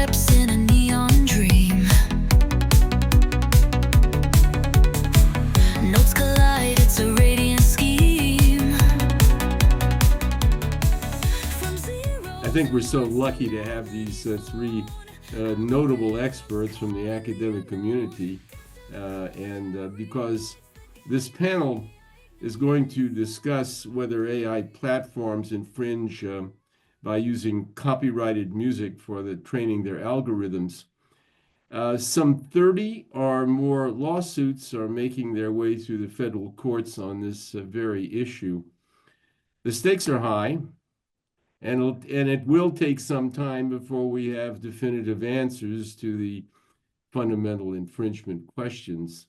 footsteps in a neon dream. Notes collide, it's a radiant scheme. I think we're so lucky to have these three notable experts from the academic community, because this panel is going to discuss whether AI platforms infringe by using copyrighted music for the training their algorithms. Some 30 or more lawsuits are making their way through the federal courts on this very issue. The stakes are high, and it will take some time before we have definitive answers to the fundamental infringement questions.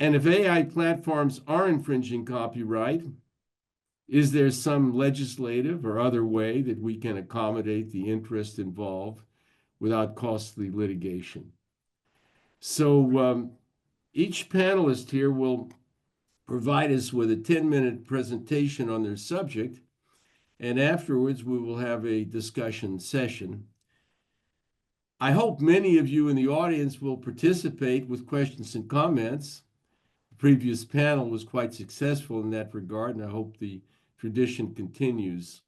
And if AI platforms are infringing copyright, is there some legislative or other way that we can accommodate the interest involved without costly litigation? So each panelist here will provide us with a 10-minute presentation on their subject, and afterwards we will have a discussion session. I hope many of you in the audience will participate with questions and comments. The previous panel was quite successful in that regard, and I hope the tradition continues.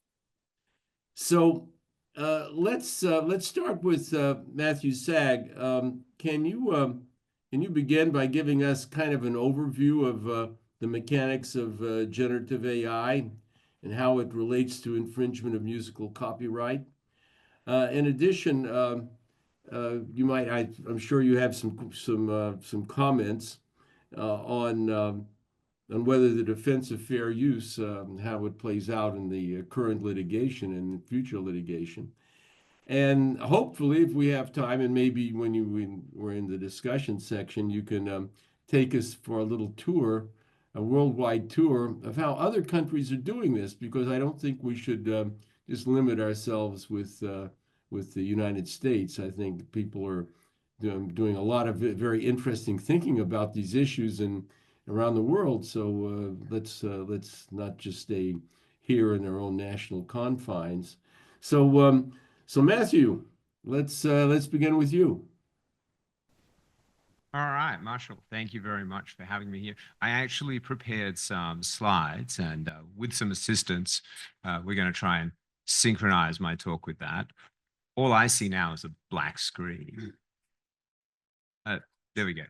So let's start with Matthew Sag. Can you begin by giving us kind of an overview of the mechanics of generative AI and how it relates to infringement of musical copyright? In addition, I'm sure you have some comments on whether the defense of fair use, how it plays out in the current litigation and future litigation. And hopefully, if we have time, and maybe when we're in the discussion section, you can take us for a little tour, a worldwide tour of how other countries are doing this, because I don't think we should just limit ourselves with the United States. I think people are doing a lot of very interesting thinking about these issues and around the world. So let's not just stay here in our own national confines. So Matthew, let's begin with you. All right, Marshall, thank you very much for having me here. I actually prepared some slides, and with some assistance, we're going to try and synchronize my talk with that. All I see now is a black screen. There we go.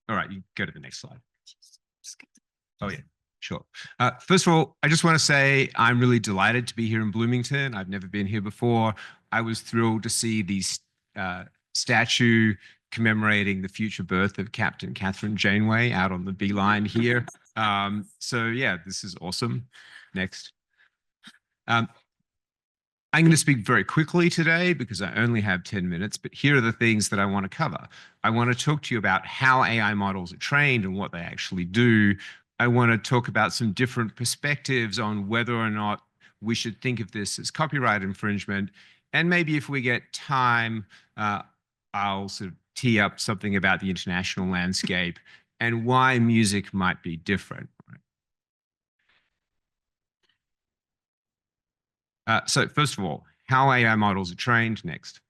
All right, you go to the next slide. Oh, yeah, sure. First of all, I just want to say I'm really delighted to be here in Bloomington. I've never been here before. I was thrilled to see the statue commemorating the future birth of Captain Catherine Janeway out on the beeline here. So yeah, this is awesome. Next. I'm going to speak very quickly today because I only have 10 minutes, but here are the things that I want to cover. I want to talk to you about how AI models are trained and what they actually do. I want to talk about some different perspectives on whether or not we should think of this as copyright infringement. And maybe if we get time, I'll sort of tee up something about the international landscape and why music might be different. So first of all, how AI models are trained. Next.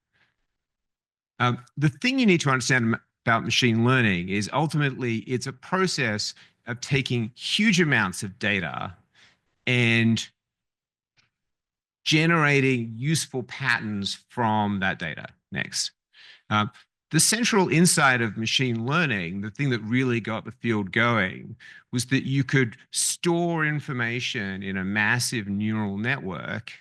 The thing you need to understand about machine learning is ultimately it's a process of taking huge amounts of data and generating useful patterns from that data. Next. The central insight of machine learning, the thing that really got the field going, was that you could store information in a massive neural network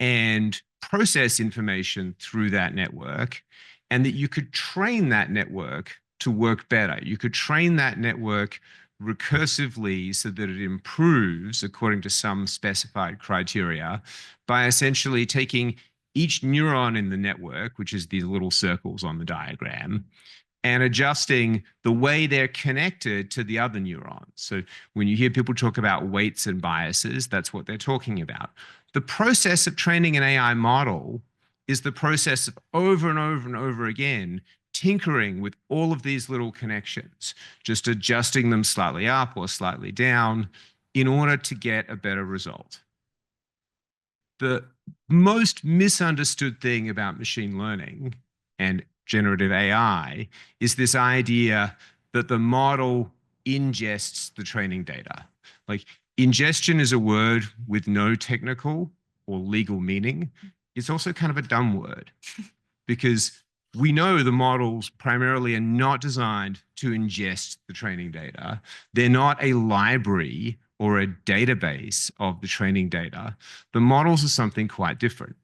and process information through that network, and that you could train that network to work better. You could train that network recursively so that it improves according to some specified criteria by essentially taking each neuron in the network, which is these little circles on the diagram, and adjusting the way they're connected to the other neurons. So when you hear people talk about weights and biases, that's what they're talking about. The process of training an AI model is the process of over and over and over again tinkering with all of these little connections, just adjusting them slightly up or slightly down in order to get a better result. the most misunderstood thing about machine learning and generative AI is this idea that the model ingests the training data. Like, ingestion is a word with no technical or legal meaning. It's also kind of a dumb word because we know the models primarily are not designed to ingest the training data. They're not a library or a database of the training data. The models are something quite different.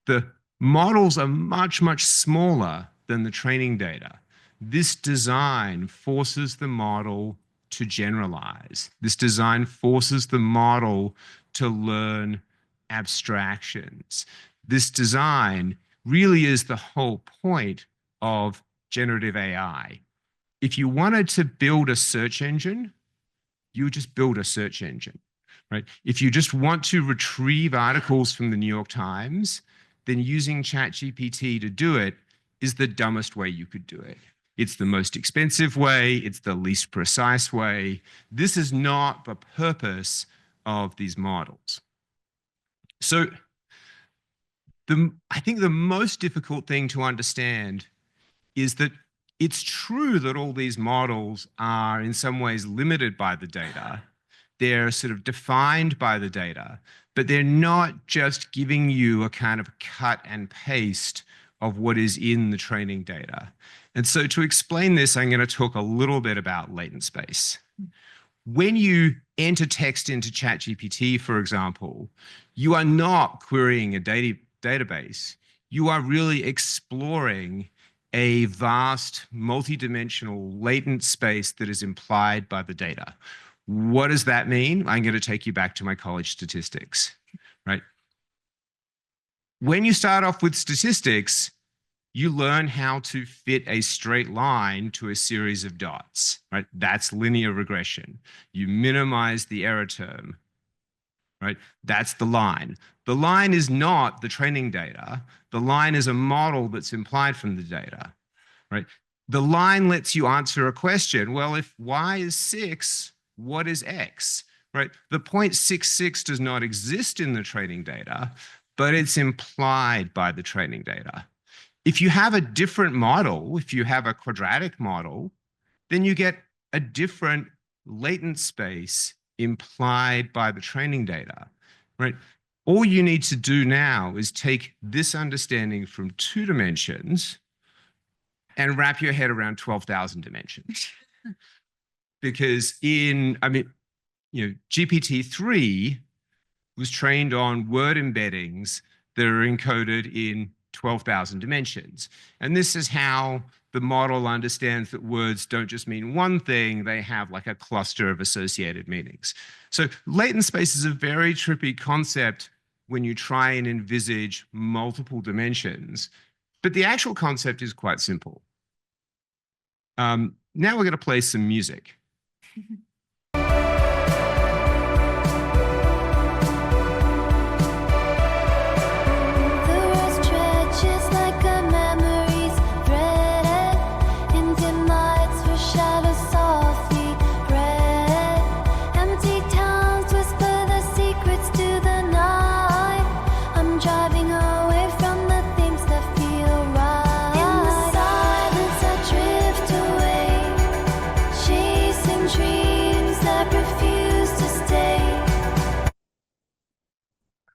The models are much, much smaller than the training data. This design forces the model to generalize. This design forces the model to learn abstractions. This design really is the whole point of generative AI. If you wanted to build a search engine, you just build a search engine, right? If you just want to retrieve articles from the New York Times, then using ChatGPT to do it is the dumbest way you could do it. It's the most expensive way. It's the least precise way. This is not the purpose of these models. So I think the most difficult thing to understand is that it's true that all these models are in some ways limited by the data. They're sort of defined by the data, but they're not just giving you a kind of cut and paste of what is in the training data. And so to explain this, I'm going to talk a little bit about latent space. When you enter text into ChatGPT, for example, you are not querying a database. You are really exploring a vast, multidimensional latent space that is implied by the data. What does that mean? I'm going to take you back to my college statistics, right? When you start off with statistics, you learn how to fit a straight line to a series of dots, right? That's linear regression. You minimize the error term, right? That's the line. The line is not the training data. The line is a model that's implied from the data, right? The line lets you answer a question. Well, if y is 6, what is x, right? The 0.66 does not exist in the training data, but it's implied by the training data. If you have a different model, if you have a quadratic model, then you get a different latent space implied by the training data, right? All you need to do now is take this understanding from 2 dimensions and wrap your head around 12,000 dimensions. Because GPT-3 was trained on word embeddings that are encoded in 12,000 dimensions. And this is how the model understands that words don't just mean one thing, they have like a cluster of associated meanings. So latent space is a very trippy concept when you try and envisage multiple dimensions, but the actual concept is quite simple. Now we're going to play some music.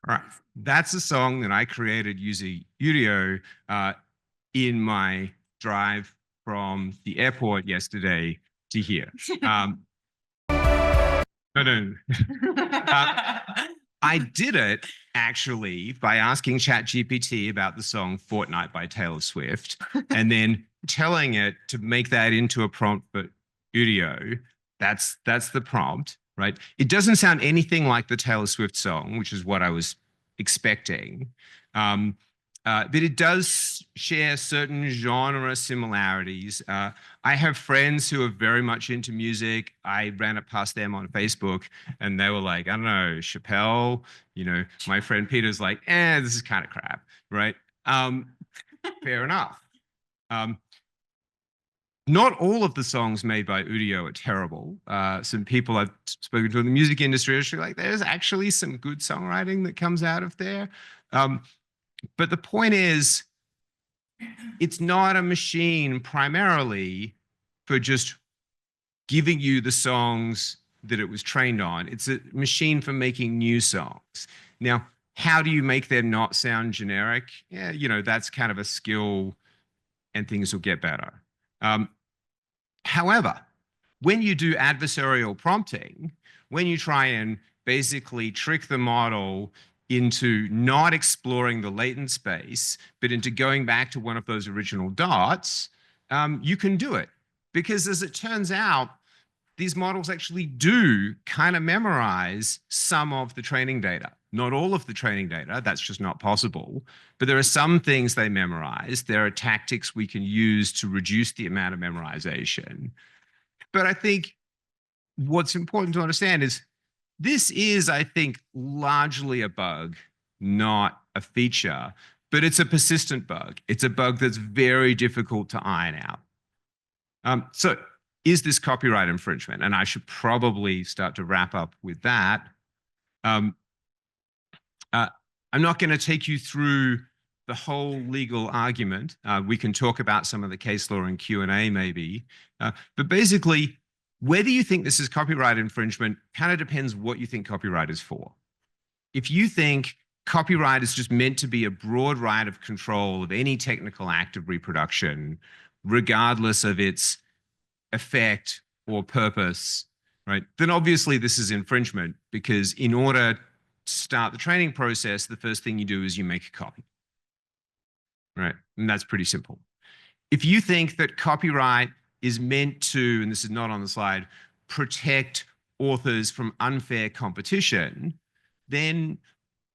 All right, that's a song that I created using Udio in my drive from the airport yesterday to here. I did it actually by asking ChatGPT about the song Fortnite by Taylor Swift and then telling it to make that into a prompt for Udio. That's the prompt, right? It doesn't sound anything like the Taylor Swift song, which is what I was expecting. But it does share certain genre similarities. I have friends who are very much into music. I ran it past them on Facebook and they were like, I don't know, Chappelle, my friend Peter's like, this is kind of crap, right? Fair enough. Not all of the songs made by Udio are terrible. Some people I've spoken to in the music industry are actually like, there's actually some good songwriting that comes out of there. But the point is, it's not a machine primarily for just giving you the songs that it was trained on. It's a machine for making new songs. Now, how do you make them not sound generic? Yeah, that's kind of a skill, and things will get better. However, when you do adversarial prompting, when you try and basically trick the model into not exploring the latent space, but into going back to one of those original dots, you can do it. Because as it turns out, these models actually do kind of memorize some of the training data. Not all of the training data, that's just not possible. But there are some things they memorize. There are tactics we can use to reduce the amount of memorization. But I think what's important to understand is this is, I think, largely a bug, not a feature, but it's a persistent bug. It's a bug that's very difficult to iron out. So is this copyright infringement? And I should probably start to wrap up with that. I'm not going to take you through the whole legal argument. We can talk about some of the case law in Q&A maybe. But basically, whether you think this is copyright infringement kind of depends what you think copyright is for. If you think copyright is just meant to be a broad right of control of any technical act of reproduction, regardless of its effect or purpose, right, then obviously this is infringement, because in order to start the training process, the first thing you do is you make a copy, right? And that's pretty simple. If you think that copyright is meant to, and this is not on the slide, protect authors from unfair competition, then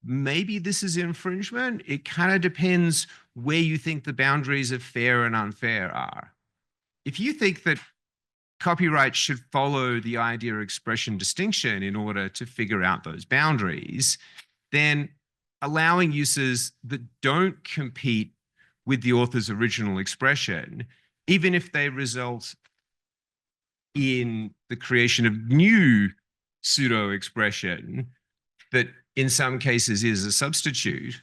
maybe this is infringement. It kind of depends where you think the boundaries of fair and unfair are. If you think that copyright should follow the idea of expression distinction in order to figure out those boundaries, then allowing uses that don't compete with the author's original expression, even if they result in the creation of new pseudo expression that in some cases is a substitute,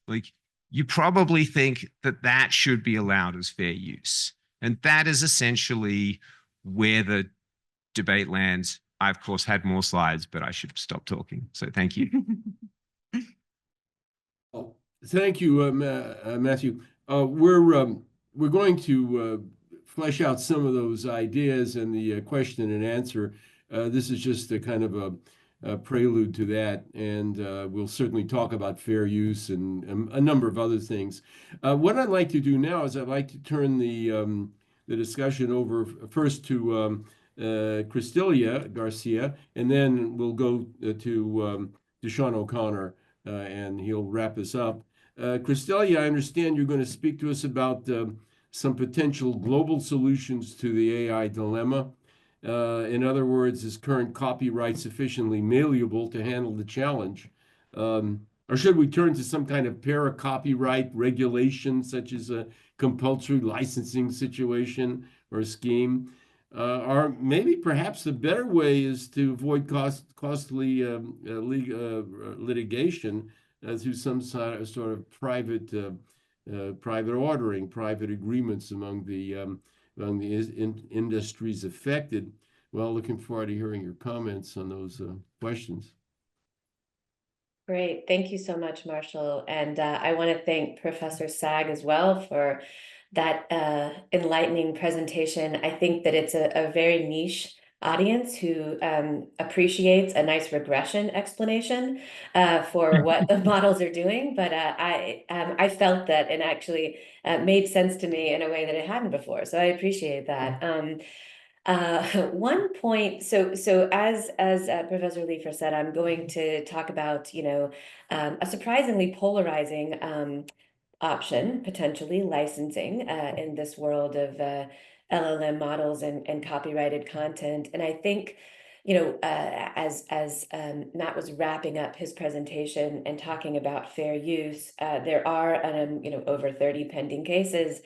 like, you probably think that that should be allowed as fair use. And that is essentially where the debate lands. I, of course, had more slides, but I should stop talking. So thank you. Oh, thank you, Matthew. We're going to flesh out some of those ideas in the question and answer. This is just a kind of a prelude to that, and we'll certainly talk about fair use and a number of other things. What I'd like to do now is I'd like to turn the discussion over first to Kristelia Garcia, and then we'll go to Sean O'Connor, and he'll wrap us up. Kristelia, I understand you're going to speak to us about some potential global solutions to the AI dilemma. In other words, is current copyright sufficiently malleable to handle the challenge? Or should we turn to some kind of para-copyright regulation, such as a compulsory licensing situation or a scheme? Or maybe perhaps the better way is to avoid costly litigation through some sort of private ordering, private agreements among the industries affected. Well, looking forward to hearing your comments on those questions. Great. Thank you so much, Marshall. And I want to thank Professor Sag as well for that enlightening presentation. I think that it's a very niche audience who appreciates a nice regression explanation for what the models are doing. But I felt that and actually made sense to me in a way that it hadn't before. So I appreciate that. One point, so as Professor Leifer said, I'm going to talk about, a surprisingly polarizing option, potentially licensing in this world of LLM models and copyrighted content. And I think, as Matt was wrapping up his presentation and talking about fair use, there are over 30 pending cases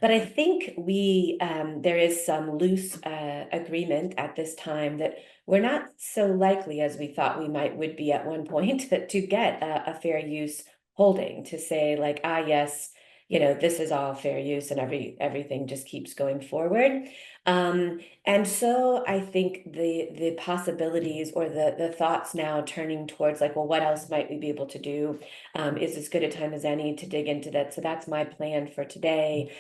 But I think there is some loose agreement at this time that we're not so likely as we thought we would be at one point to get a fair use holding to say like, yes, this is all fair use and everything just keeps going forward. And so I think the possibilities or the thoughts now turning towards like, well, what else might we be able to do? Is as good a time as any to dig into that. So that's my plan for today.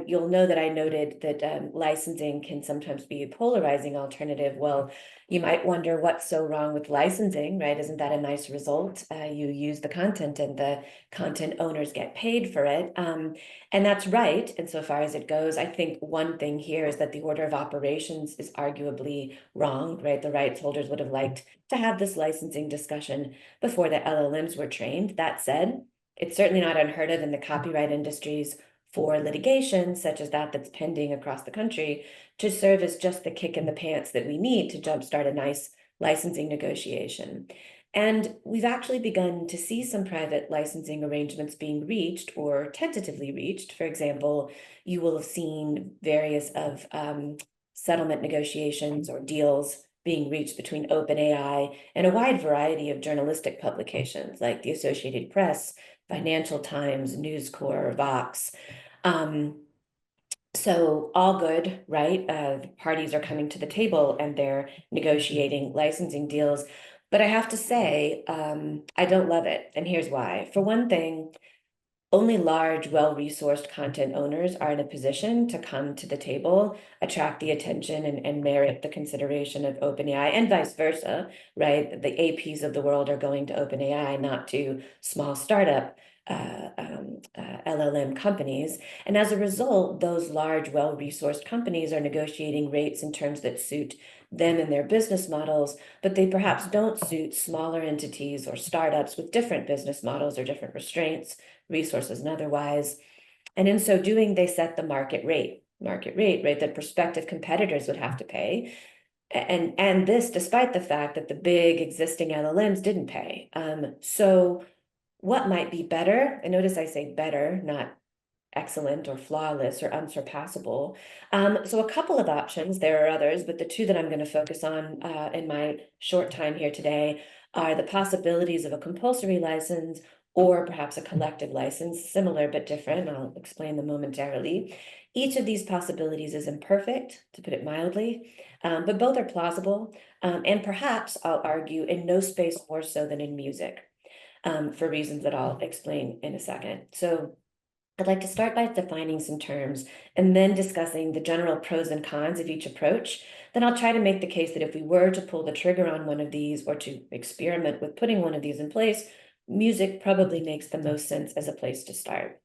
You'll know that I noted that licensing can sometimes be a polarizing alternative. Well, you might wonder what's so wrong with licensing, right? Isn't that a nice result? You use the content and the content owners get paid for it. And that's right, insofar as it goes. I think one thing here is that the order of operations is arguably wrong, right? The rights holders would have liked to have this licensing discussion before the LLMs were trained. That said, it's certainly not unheard of in the copyright industries for litigation, such as that's pending across the country, to serve as just the kick in the pants that we need to jumpstart a nice licensing negotiation. And we've actually begun to see some private licensing arrangements being reached or tentatively reached. For example, you will have seen various of settlement negotiations or deals being reached between OpenAI and a wide variety of journalistic publications like the Associated Press, Financial Times, News Corp, Vox. So all good, right? The parties are coming to the table and they're negotiating licensing deals. But I have to say, I don't love it. And here's why. For one thing, only large, well-resourced content owners are in a position to come to the table, attract the attention and merit the consideration of OpenAI and vice versa, right? The APs of the world are going to OpenAI, not to small startup LLM companies. And as a result, those large, well-resourced companies are negotiating rates and terms that suit them and their business models, but they perhaps don't suit smaller entities or startups with different business models or different restraints, resources and otherwise. And in so doing, they set the market rate, right, that prospective competitors would have to pay. And this despite the fact that the big existing LLMs didn't pay. So what might be better? And notice I say better, not excellent or flawless or unsurpassable. So a couple of options, there are others, but the two that I'm going to focus on in my short time here today are the possibilities of a compulsory license or perhaps a collective license, similar but different. I'll explain them momentarily. Each of these possibilities is imperfect, to put it mildly, but both are plausible, and perhaps I'll argue in no space more so than in music, for reasons that I'll explain in a second. So I'd like to start by defining some terms and then discussing the general pros and cons of each approach. Then I'll try to make the case that if we were to pull the trigger on one of these or to experiment with putting one of these in place, music probably makes the most sense as a place to start.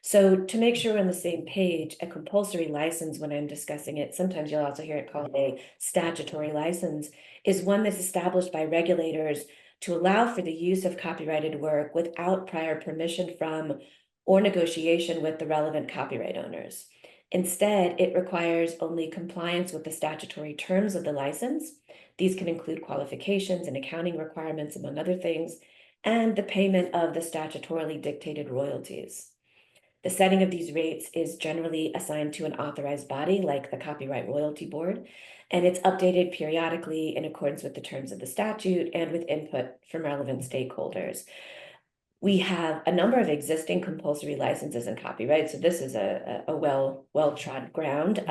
So to make sure we're on the same page, a compulsory license, when I'm discussing it, sometimes you'll also hear it called a statutory license, is one that's established by regulators to allow for the use of copyrighted work without prior permission from or negotiation with the relevant copyright owners. Instead, it requires only compliance with the statutory terms of the license. These can include qualifications and accounting requirements, among other things, and the payment of the statutorily dictated royalties. The setting of these rates is generally assigned to an authorized body like the Copyright Royalty Board, and it's updated periodically in accordance with the terms of the statute and with input from relevant stakeholders. We have a number of existing compulsory licenses in copyright, so this is a well-trod ground.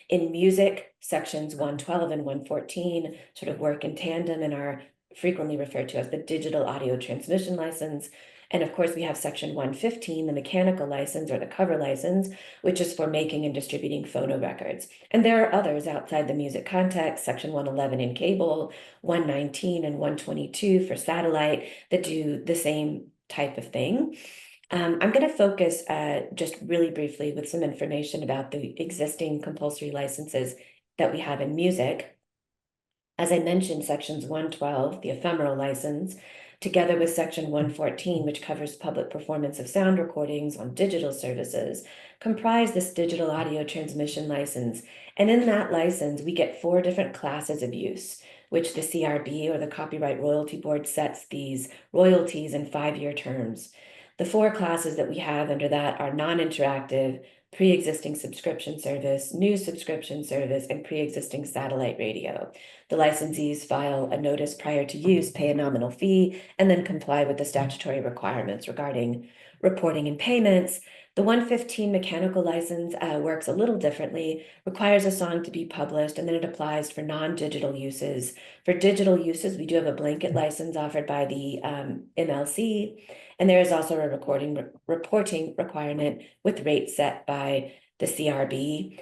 In music, sections 112 and 114 sort of work in tandem and are frequently referred to as the digital audio transmission license. And of course, we have section 115, the mechanical license or the cover license, which is for making and distributing phono records. And there are others outside the music context, section 111 in cable, 119 and 122 for satellite that do the same type of thing. I'm going to focus just really briefly with some information about the existing compulsory licenses that we have in music. As I mentioned, sections 112, the ephemeral license, together with section 114, which covers public performance of sound recordings on digital services, comprise this digital audio transmission license. And in that license, we get 4 different classes of use, which the CRB or the Copyright Royalty Board sets these royalties in 5-year terms. The four classes that we have under that are non-interactive, pre-existing subscription service, new subscription service, and pre-existing satellite radio. The licensees file a notice prior to use, pay a nominal fee, and then comply with the statutory requirements regarding reporting and payments. The 115 mechanical license works a little differently, requires a song to be published, and then it applies for non-digital uses. For digital uses, we do have a blanket license offered by the MLC, and there is also a reporting requirement with rates set by the CRB.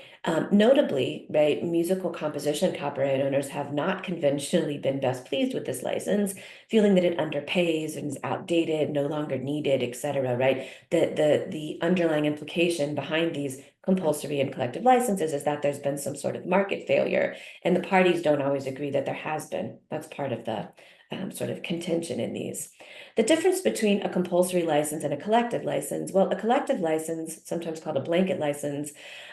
Notably, right, musical composition copyright owners have not conventionally been best pleased with this license, feeling that it underpays and is outdated, no longer needed, etc. Right? The underlying implication behind these compulsory and collective licenses is that there's been some sort of market failure, and the parties don't always agree that there has been. That's part of the sort of contention in these. The difference between a compulsory license and a collective license, well, a collective license, sometimes called a blanket license,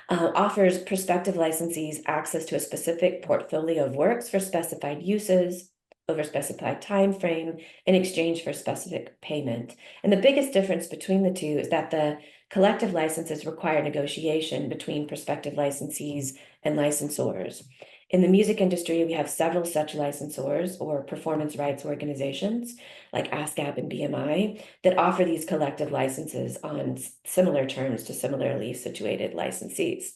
offers prospective licensees access to a specific portfolio of works for specified uses over specified time frame in exchange for specific payment. And the biggest difference between the two is that the collective licenses require negotiation between prospective licensees and licensors. In the music industry, we have several such licensors or performance rights organizations like ASCAP and BMI that offer these collective licenses on similar terms to similarly situated licensees.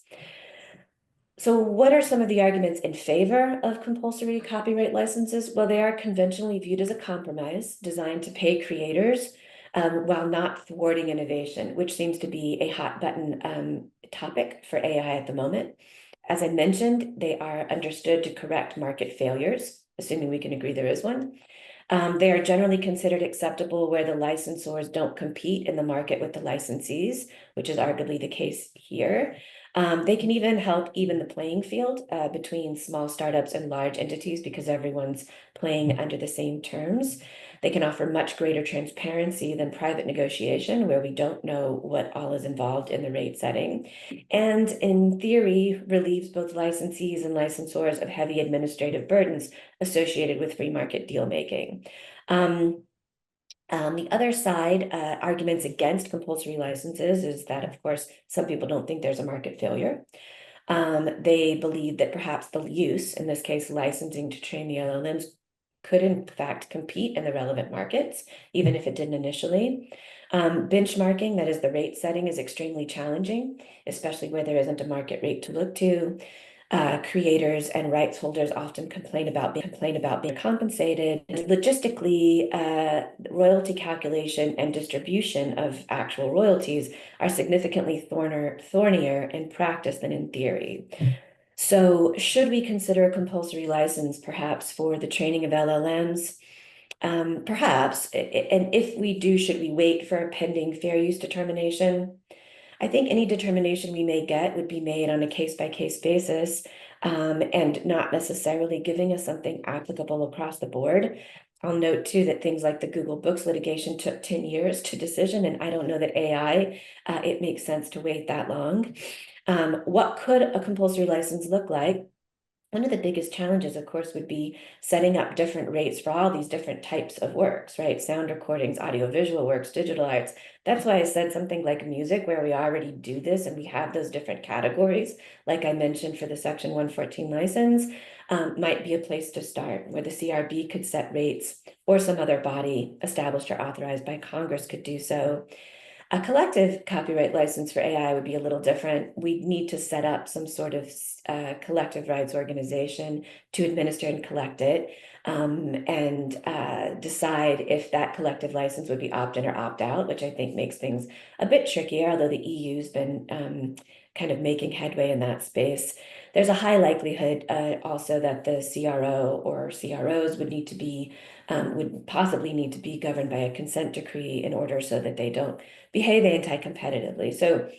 So what are some of the arguments in favor of compulsory copyright licenses? Well, they are conventionally viewed as a compromise designed to pay creators while not thwarting innovation, which seems to be a hot button topic for AI at the moment. As I mentioned, they are understood to correct market failures, assuming we can agree there is one. They are generally considered acceptable where the licensors don't compete in the market with the licensees, which is arguably the case here. They can even help even the playing field between small startups and large entities because everyone's playing under the same terms. They can offer much greater transparency than private negotiation, where we don't know what all is involved in the rate setting. And in theory, relieves both licensees and licensors of heavy administrative burdens associated with free market deal making. The other side, arguments against compulsory licenses is that, of course, some people don't think there's a market failure. They believe that perhaps the use, in this case, licensing to train the LLMs, could in fact compete in the relevant markets, even if it didn't initially. Benchmarking, that is the rate setting, is extremely challenging, especially where there isn't a market rate to look to. Creators and rights holders often complain about being compensated. Logistically, royalty calculation and distribution of actual royalties are significantly thornier in practice than in theory. So should we consider a compulsory license perhaps for the training of LLMs? Perhaps, and if we do, should we wait for a pending fair use determination? I think any determination we may get would be made on a case-by-case basis and not necessarily giving us something applicable across the board. I'll note too that things like the Google Books litigation took 10 years to decision, and I don't know that AI, it makes sense to wait that long. What could a compulsory license look like? One of the biggest challenges, of course, would be setting up different rates for all these different types of works, right? Sound recordings, audiovisual works, digital arts. That's why I said something like music, where we already do this and we have those different categories, like I mentioned for the Section 114 license, might be a place to start, where the CRB could set rates, or some other body established or authorized by Congress could do so. A collective copyright license for AI would be a little different. We'd need to set up some sort of collective rights organization to administer and collect it, and decide if that collective license would be opt-in or opt-out, which I think makes things a bit trickier, although the EU's been kind of making headway in that space. There's a high likelihood also that the CRO or CROs would possibly need to be governed by a consent decree in order so that they don't behave anti-competitively. So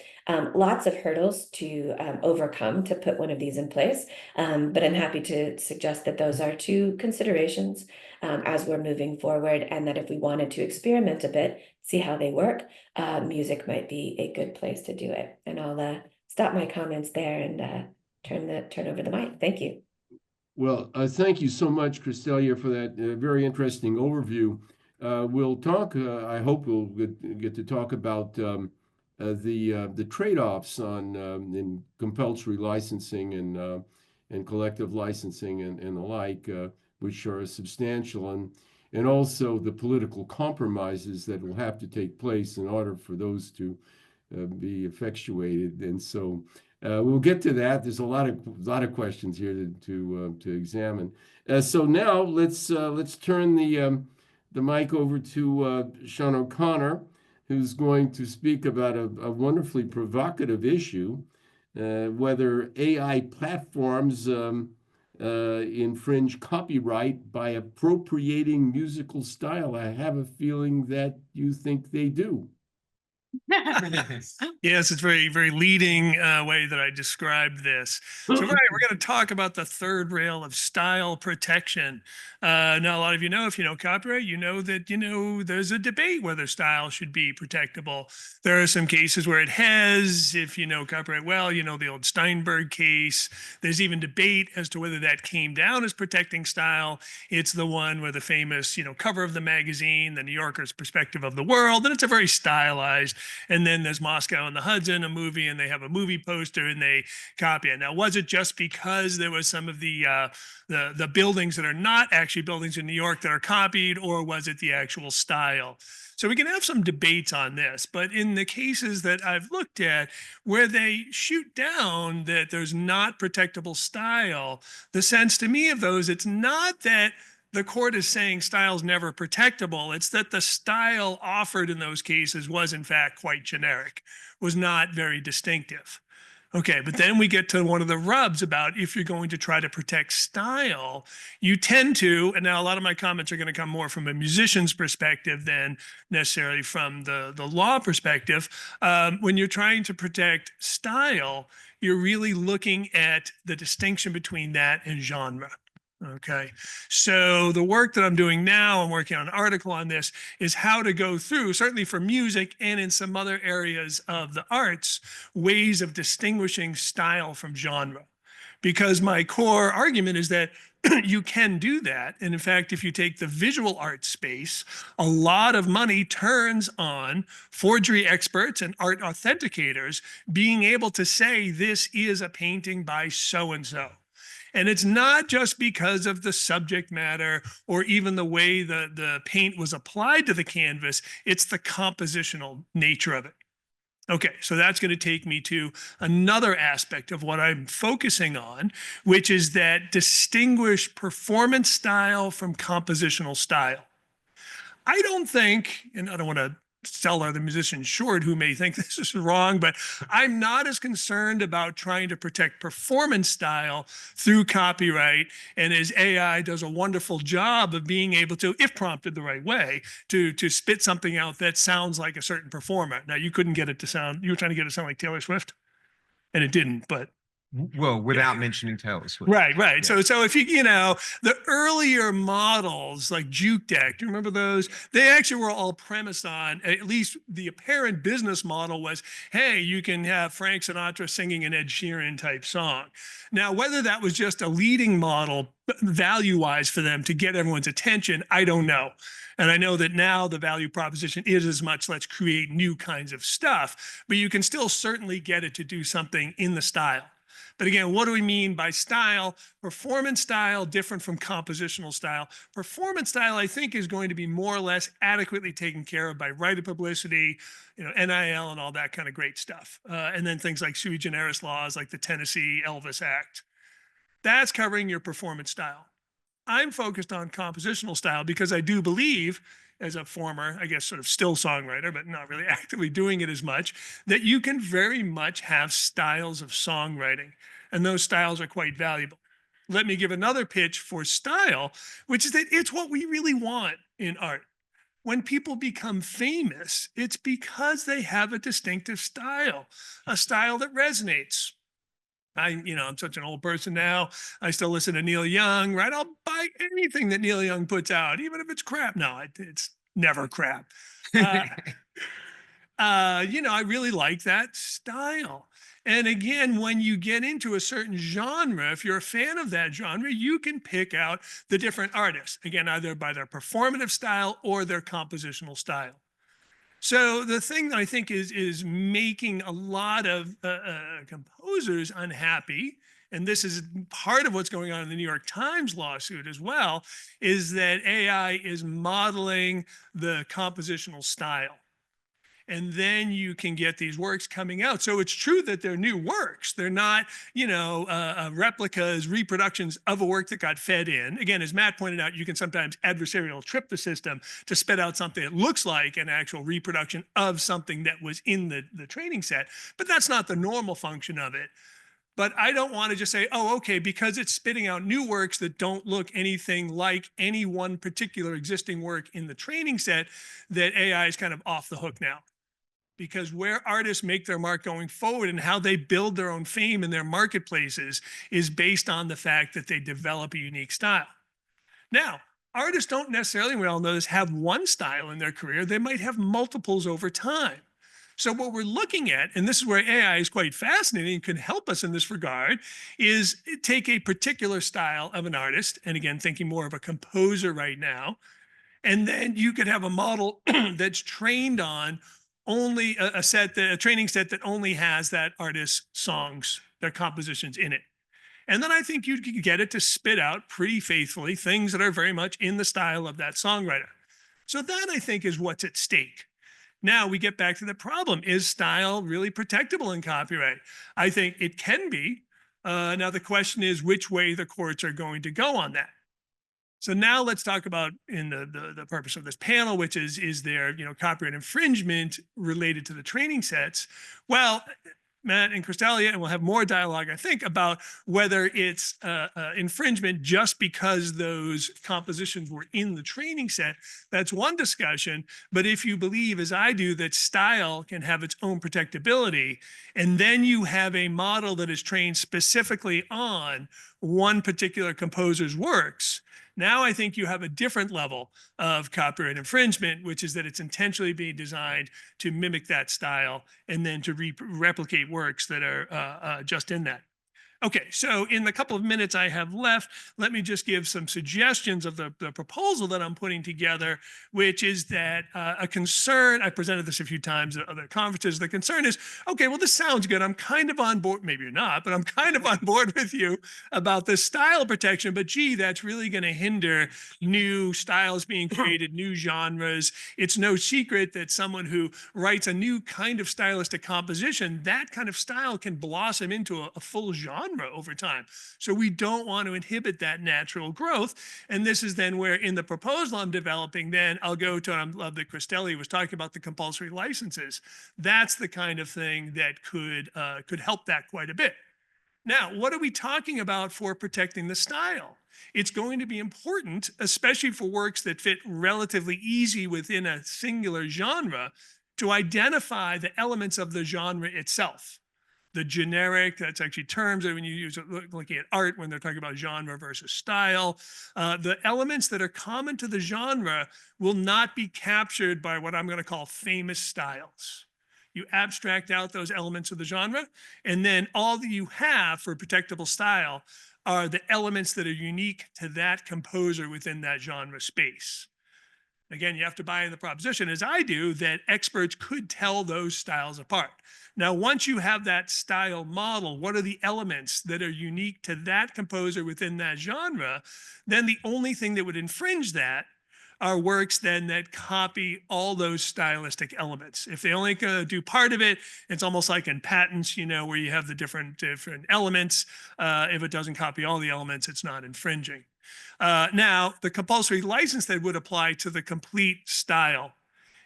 lots of hurdles to overcome to put one of these in place, but I'm happy to suggest that those are two considerations as we're moving forward, and that if we wanted to experiment a bit, see how they work, music might be a good place to do it. And I'll stop my comments there and turn over the mic. Thank you. Well, thank you so much, Kristelia, for that very interesting overview. we'll talk. I hope we'll get to talk about the trade-offs on in compulsory licensing and collective licensing and the like, which are substantial, and also the political compromises that will have to take place in order for those to be effectuated. And so we'll get to that. There's a lot of questions here to examine. So now let's turn the mic over to Sean O'Connor, who's going to speak about a wonderfully provocative issue, whether AI platforms infringe copyright by appropriating musical style. I have a feeling that you think they do. Yes, it's very, very leading way that I described this. So, right, we're going to talk about the third rail of style protection. Now, a lot of you know, if you know copyright, you know that, there's a debate whether style should be protectable. There are some cases where it has. If you know copyright well, you know the old Steinberg case. There's even debate as to whether that came down as protecting style. It's the one where the famous, cover of the magazine, the New Yorker's perspective of the world, and it's a very stylized. And then there's Moscow and the Hudson, a movie, and they have a movie poster and they copy it. Now, was it just because there was some of the buildings that are not actually buildings in New York that are copied, or was it the actual style? So we can have some debates on this, but in the cases that I've looked at where they shoot down that there's not protectable style, the sense to me of those, it's not that the court is saying style is never protectable. It's that the style offered in those cases was in fact quite generic, was not very distinctive. Okay, but then we get to one of the rubs about if you're going to try to protect style, you tend to, and now a lot of my comments are going to come more from a musician's perspective than necessarily from the law perspective. When you're trying to protect style, you're really looking at the distinction between that and genre. Okay, so the work that I'm doing now, I'm working on an article on this, is how to go through, certainly for music and in some other areas of the arts, ways of distinguishing style from genre. Because my core argument is that you can do that. And in fact, if you take the visual art space, a lot of money turns on forgery experts and art authenticators being able to say this is a painting by so-and-so. And it's not just because of the subject matter or even the way the paint was applied to the canvas, it's the compositional nature of it. Okay, so that's going to take me to another aspect of what I'm focusing on, which is that distinguish performance style from compositional style. I don't think, and I don't want to sell other musicians short who may think this is wrong, but I'm not as concerned about trying to protect performance style through copyright. And as AI does a wonderful job of being able to, if prompted the right way, to spit something out that sounds like a certain performer. Now, you couldn't get it to sound, you were trying to get it to sound like Taylor Swift, and it didn't, but Well, without mentioning Taylor Swift. right. Yeah. So if you the earlier models like Juke Deck, do you remember those? They actually were all premised on, at least the apparent business model was, hey, you can have Frank Sinatra singing an Ed Sheeran type song. Now, whether that was just a leading model value-wise for them to get everyone's attention, I don't know. And I know that now the value proposition is as much, let's create new kinds of stuff, but you can still certainly get it to do something in the style. But again, what do we mean by style? Performance style, different from compositional style. Performance style, I think, is going to be more or less adequately taken care of by right of publicity, NIL and all that kind of great stuff. And then things like sui generis laws like the Tennessee Elvis Act. That's covering your performance style. I'm focused on compositional style because I do believe, as a former, I guess, sort of still songwriter, but not really actively doing it as much, that you can very much have styles of songwriting, and those styles are quite valuable. Let me give another pitch for style, which is that it's what we really want in art. When people become famous, it's because they have a distinctive style, a style that resonates. I'm such an old person now. I still listen to Neil Young, right? I'll buy anything that Neil Young puts out, even if it's crap. No, it's never crap. I really like that style. And again, when you get into a certain genre, if you're a fan of that genre, you can pick out the different artists, again, either by their performative style or their compositional style. So the thing that I think is making a lot of composers unhappy, and this is part of what's going on in the New York Times lawsuit as well, is that AI is modeling the compositional style. And then you can get these works coming out. So it's true that they're new works. They're not, replicas, reproductions of a work that got fed in. Again, as Matt pointed out, you can sometimes adversarial trip the system to spit out something that looks like an actual reproduction of something that was in the training set. But that's not the normal function of it. But I don't want to just say, oh, okay, because it's spitting out new works that don't look anything like any one particular existing work in the training set, that AI is kind of off the hook now. Because where artists make their mark going forward and how they build their own fame in their marketplaces is based on the fact that they develop a unique style. Now, artists don't necessarily, we all know this, have one style in their career. They might have multiples over time. So what we're looking at, and this is where AI is quite fascinating and can help us in this regard, is take a particular style of an artist, and again, thinking more of a composer right now, and then you could have a model that's trained on only a training set that only has that artist's songs, their compositions in it. And then I think you can get it to spit out pretty faithfully things that are very much in the style of that songwriter. So that, I think, is what's at stake. Now we get back to the problem. Is style really protectable in copyright? I think it can be. Now the question is which way the courts are going to go on that. So now let's talk about in the purpose of this panel, which is there, copyright infringement related to the training sets. Well, Matt and Kristelia, and we'll have more dialogue, I think, about whether it's infringement just because those compositions were in the training set. That's one discussion. But if you believe, as I do, that style can have its own protectability, and then you have a model that is trained specifically on one particular composer's works, now I think you have a different level of copyright infringement, which is that it's intentionally being designed to mimic that style and then to replicate works that are just in that. Okay, so in the couple of minutes I have left, let me just give some suggestions of the proposal that I'm putting together, which is that a concern, I presented this a few times at other conferences, the concern is, okay, well, this sounds good. I'm kind of on board, maybe you're not, but I'm kind of on board with you about this style protection, but gee, that's really going to hinder new styles being created, new genres. It's no secret that someone who writes a new kind of stylistic composition, that kind of style can blossom into a full genre over time. So we don't want to inhibit that natural growth. And this is then where in the proposal I'm developing, then I'll go to, I love that Kristelia was talking about the compulsory licenses. That's the kind of thing that could help that quite a bit. Now, what are we talking about for protecting the style? It's going to be important, especially for works that fit relatively easy within a singular genre, to identify the elements of the genre itself. The generic, that's actually terms that when you use it, looking at art, when they're talking about genre versus style, the elements that are common to the genre will not be captured by what I'm going to call famous styles. You abstract out those elements of the genre, and then all that you have for protectable style are the elements that are unique to that composer within that genre space. Again, you have to buy in the proposition, as I do, that experts could tell those styles apart. Now, once you have that style model, what are the elements that are unique to that composer within that genre? Then the only thing that would infringe that are works then that copy all those stylistic elements. If they only do part of it, it's almost like in patents, where you have the different elements. If it doesn't copy all the elements, it's not infringing. Now, the compulsory license that would apply to the complete style.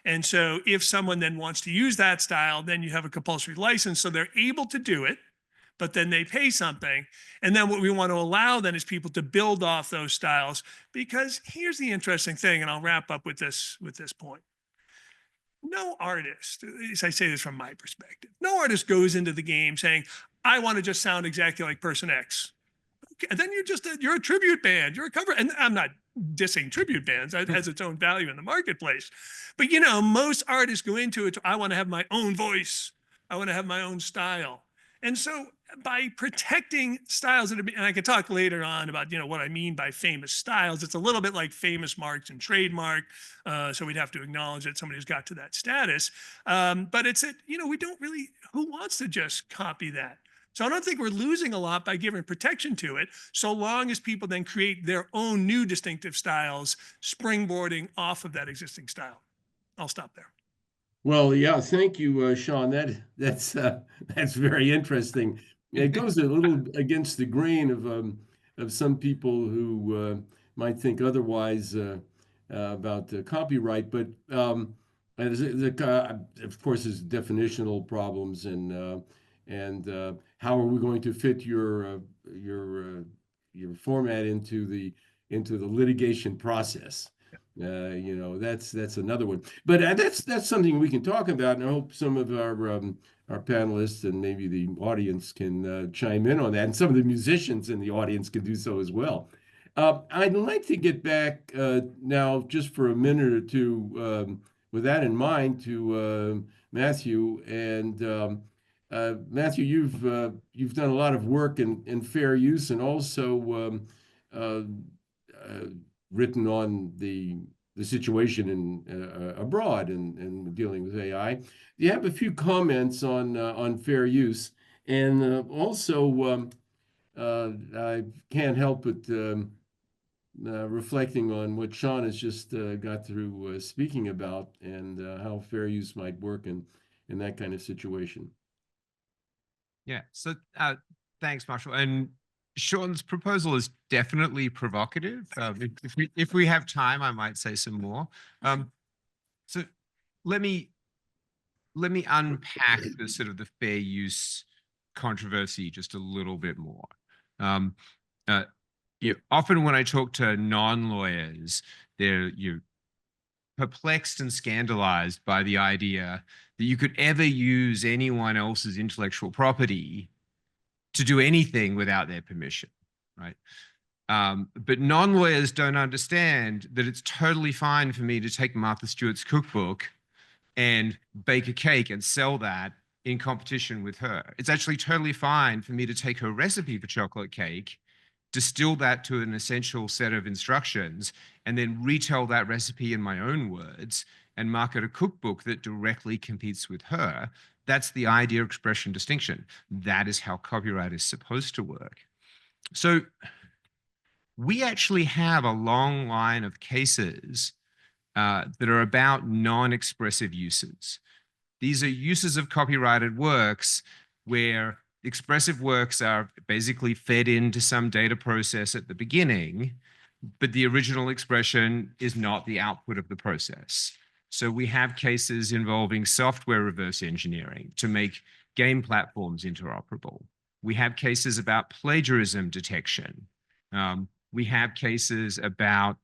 And so if someone then wants to use that style, then you have a compulsory license. So they're able to do it, but then they pay something. And then what we want to allow then is people to build off those styles, because here's the interesting thing, and I'll wrap up with this point. No artist, as I say this from my perspective, no artist goes into the game saying, I want to just sound exactly like person X. And then you're a tribute band, you're a cover. And I'm not dissing tribute bands, it has its own value in the marketplace. But most artists go into it, I want to have my own voice, I want to have my own style. And so by protecting styles, and I can talk later on about, what I mean by famous styles. It's a little bit like famous marks and trademark. So we'd have to acknowledge that somebody's got to that status. But it's that, we don't really, who wants to just copy that? So I don't think we're losing a lot by giving protection to it, so long as people then create their own new distinctive styles, springboarding off of that existing style. I'll stop there. Well, yeah, thank you, Sean. That's very interesting. It goes a little against the grain of some people who might think otherwise about copyright, but of course, there's definitional problems and how are we going to fit your format into the litigation process? That's another one. But that's something we can talk about, and I hope some of our panelists and maybe the audience can chime in on that, and some of the musicians in the audience can do so as well. I'd like to get back now, just for a minute or two, with that in mind, to Matthew. And Matthew, you've done a lot of work in fair use, and also written on the situation in abroad and dealing with AI. You have a few comments on fair use, and also I can't help but reflecting on what Sean has just got through speaking about, and how fair use might work in that kind of situation. Yeah. So thanks, Marshall. And Sean's proposal is definitely provocative. If we have time, I might say some more. So let me unpack the sort of the fair use controversy just a little bit more. Often when I talk to non-lawyers, they're perplexed and scandalized by the idea that you could ever use anyone else's intellectual property to do anything without their permission, right? But non-lawyers don't understand that it's totally fine for me to take Martha Stewart's cookbook and bake a cake and sell that in competition with her. It's actually totally fine for me to take her recipe for chocolate cake, distill that to an essential set of instructions, and then retell that recipe in my own words and market a cookbook that directly competes with her. That's the idea expression distinction. That is how copyright is supposed to work. So we actually have a long line of cases that are about non-expressive uses. These are uses of copyrighted works where expressive works are basically fed into some data process at the beginning, but the original expression is not the output of the process. So we have cases involving software reverse engineering to make game platforms interoperable. We have cases about plagiarism detection. We have cases about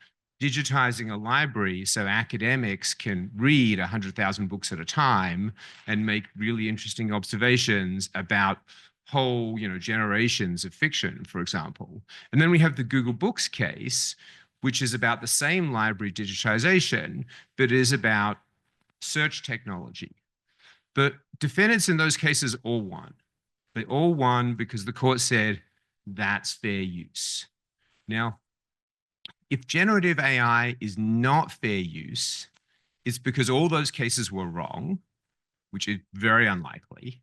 digitizing a library so academics can read 100,000 books at a time and make really interesting observations about whole generations of fiction, for example. And then we have the Google Books case, which is about the same library digitization, but is about search technology. The defendants in those cases all won. They all won because the court said that's fair use. Now, if generative AI is not fair use, it's because all those cases were wrong, which is very unlikely,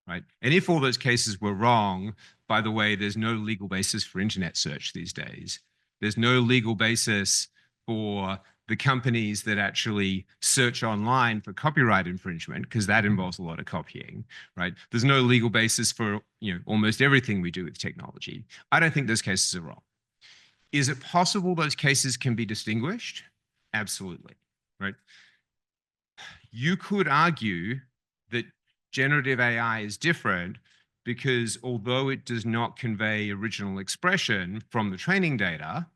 right? And if all those cases were wrong, by the way, there's no legal basis for internet search these days. There's no legal basis for the companies that actually search online for copyright infringement, because that involves a lot of copying, right? There's no legal basis for almost everything we do with technology. I don't think those cases are wrong. Is it possible those cases can be distinguished? Absolutely, right? You could argue that generative AI is different because although it does not convey original expression from the training data,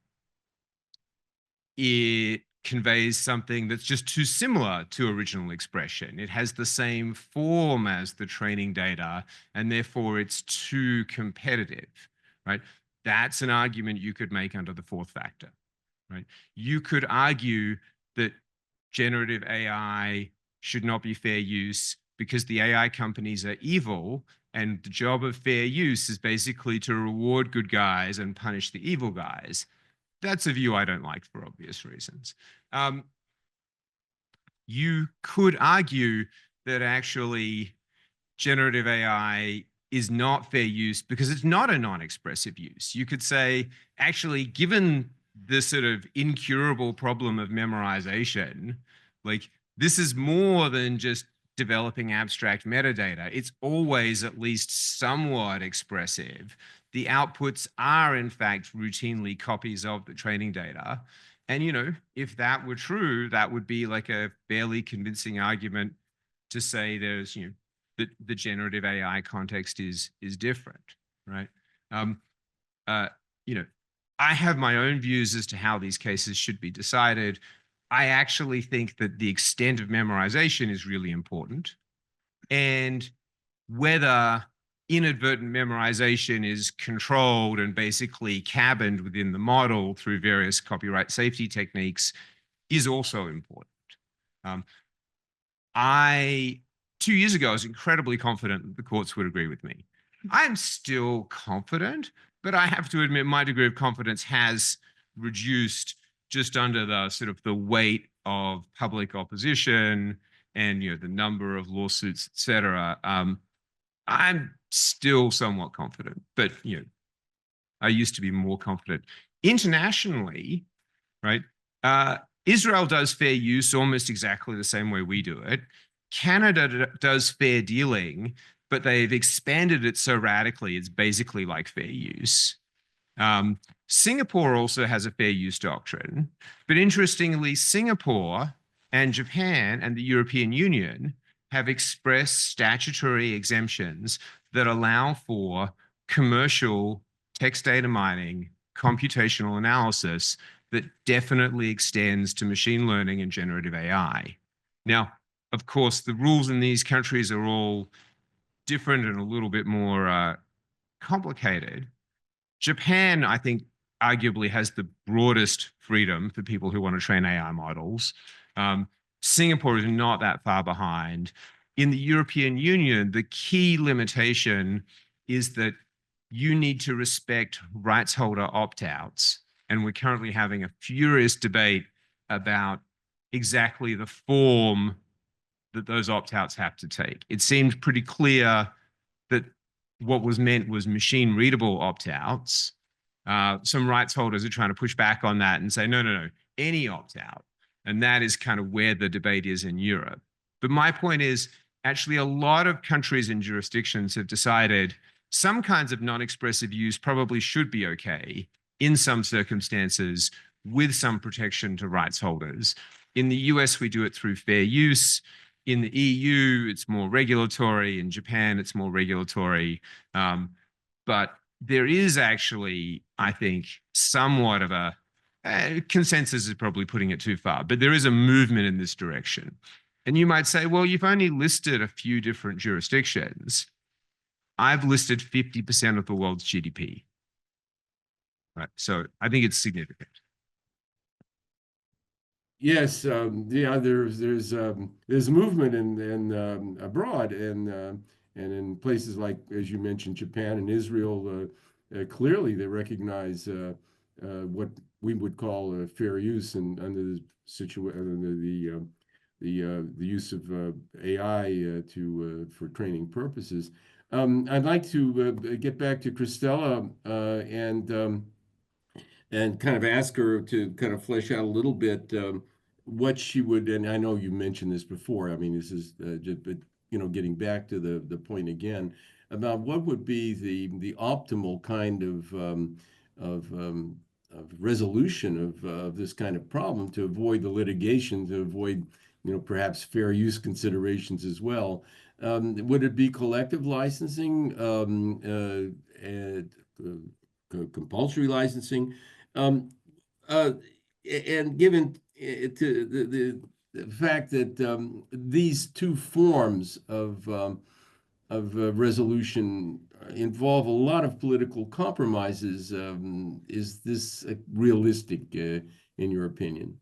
it conveys something that's just too similar to original expression. It has the same form as the training data, and therefore it's too competitive, right? That's an argument you could make under the fourth factor, right? You could argue that generative AI should not be fair use because the AI companies are evil, and the job of fair use is basically to reward good guys and punish the evil guys. That's a view I don't like for obvious reasons. You could argue that actually generative AI is not fair use because it's not a non-expressive use. You could say, actually, given the sort of incurable problem of memorization, like this is more than just developing abstract metadata. It's always at least somewhat expressive. The outputs are, in fact, routinely copies of the training data. And, you know, if that were true, that would be like a fairly convincing argument to say there's, you know, the generative AI context is different, right? You know, I have my own views as to how these cases should be decided. I actually think that the extent of memorization is really important, and whether inadvertent memorization is controlled and basically cabined within the model through various copyright safety techniques is also important. 2 years ago, I was incredibly confident that the courts would agree with me. I'm still confident, but I have to admit my degree of confidence has reduced just under the sort of the weight of public opposition and, you know, the number of lawsuits, et cetera. I'm still somewhat confident, but, you know, I used to be more confident. Internationally, right, Israel does fair use almost exactly the same way we do it. Canada does fair dealing, but they've expanded it so radically, it's basically like fair use. Singapore also has a fair use doctrine, but interestingly, Singapore and Japan and the European Union have expressed statutory exemptions that allow for commercial text data mining, computational analysis that definitely extends to machine learning and generative AI. Now, of course, the rules in these countries are all different and a little bit more complicated. Japan, I think, arguably has the broadest freedom for people who want to train AI models. Singapore is not that far behind. In the European Union, the key limitation is that you need to respect rights holder opt-outs. And we're currently having a furious debate about exactly the form that those opt-outs have to take. It seemed pretty clear that what was meant was machine readable opt-outs. Some rights holders are trying to push back on that and say, no, any opt-out. And that is kind of where the debate is in Europe. But my point is, actually, a lot of countries and jurisdictions have decided some kinds of non-expressive use probably should be okay in some circumstances with some protection to rights holders. In the US, we do it through fair use. In the EU, it's more regulatory. In Japan, it's more regulatory. But there is actually, I think, somewhat of a consensus is probably putting it too far, but there is a movement in this direction. And you might say, well, you've only listed a few different jurisdictions. I've listed 50% of the world's GDP. Right. So I think it's significant. Yes, yeah. There's movement in abroad and in places like, as you mentioned, Japan and Israel. Clearly, they recognize what we would call fair use and under the the use of AI for training purposes. I'd like to get back to Kristelia and kind of ask her to kind of flesh out a little bit what she would, and I know you mentioned this before. I mean, this is just, but you know, getting back to the point again about what would be the optimal kind of resolution of this kind of problem to avoid the litigation, to avoid, you know, perhaps fair use considerations as well. Would it be collective licensing, and compulsory licensing? And given to the fact that these two forms of resolution involve a lot of political compromises, is this realistic in your opinion?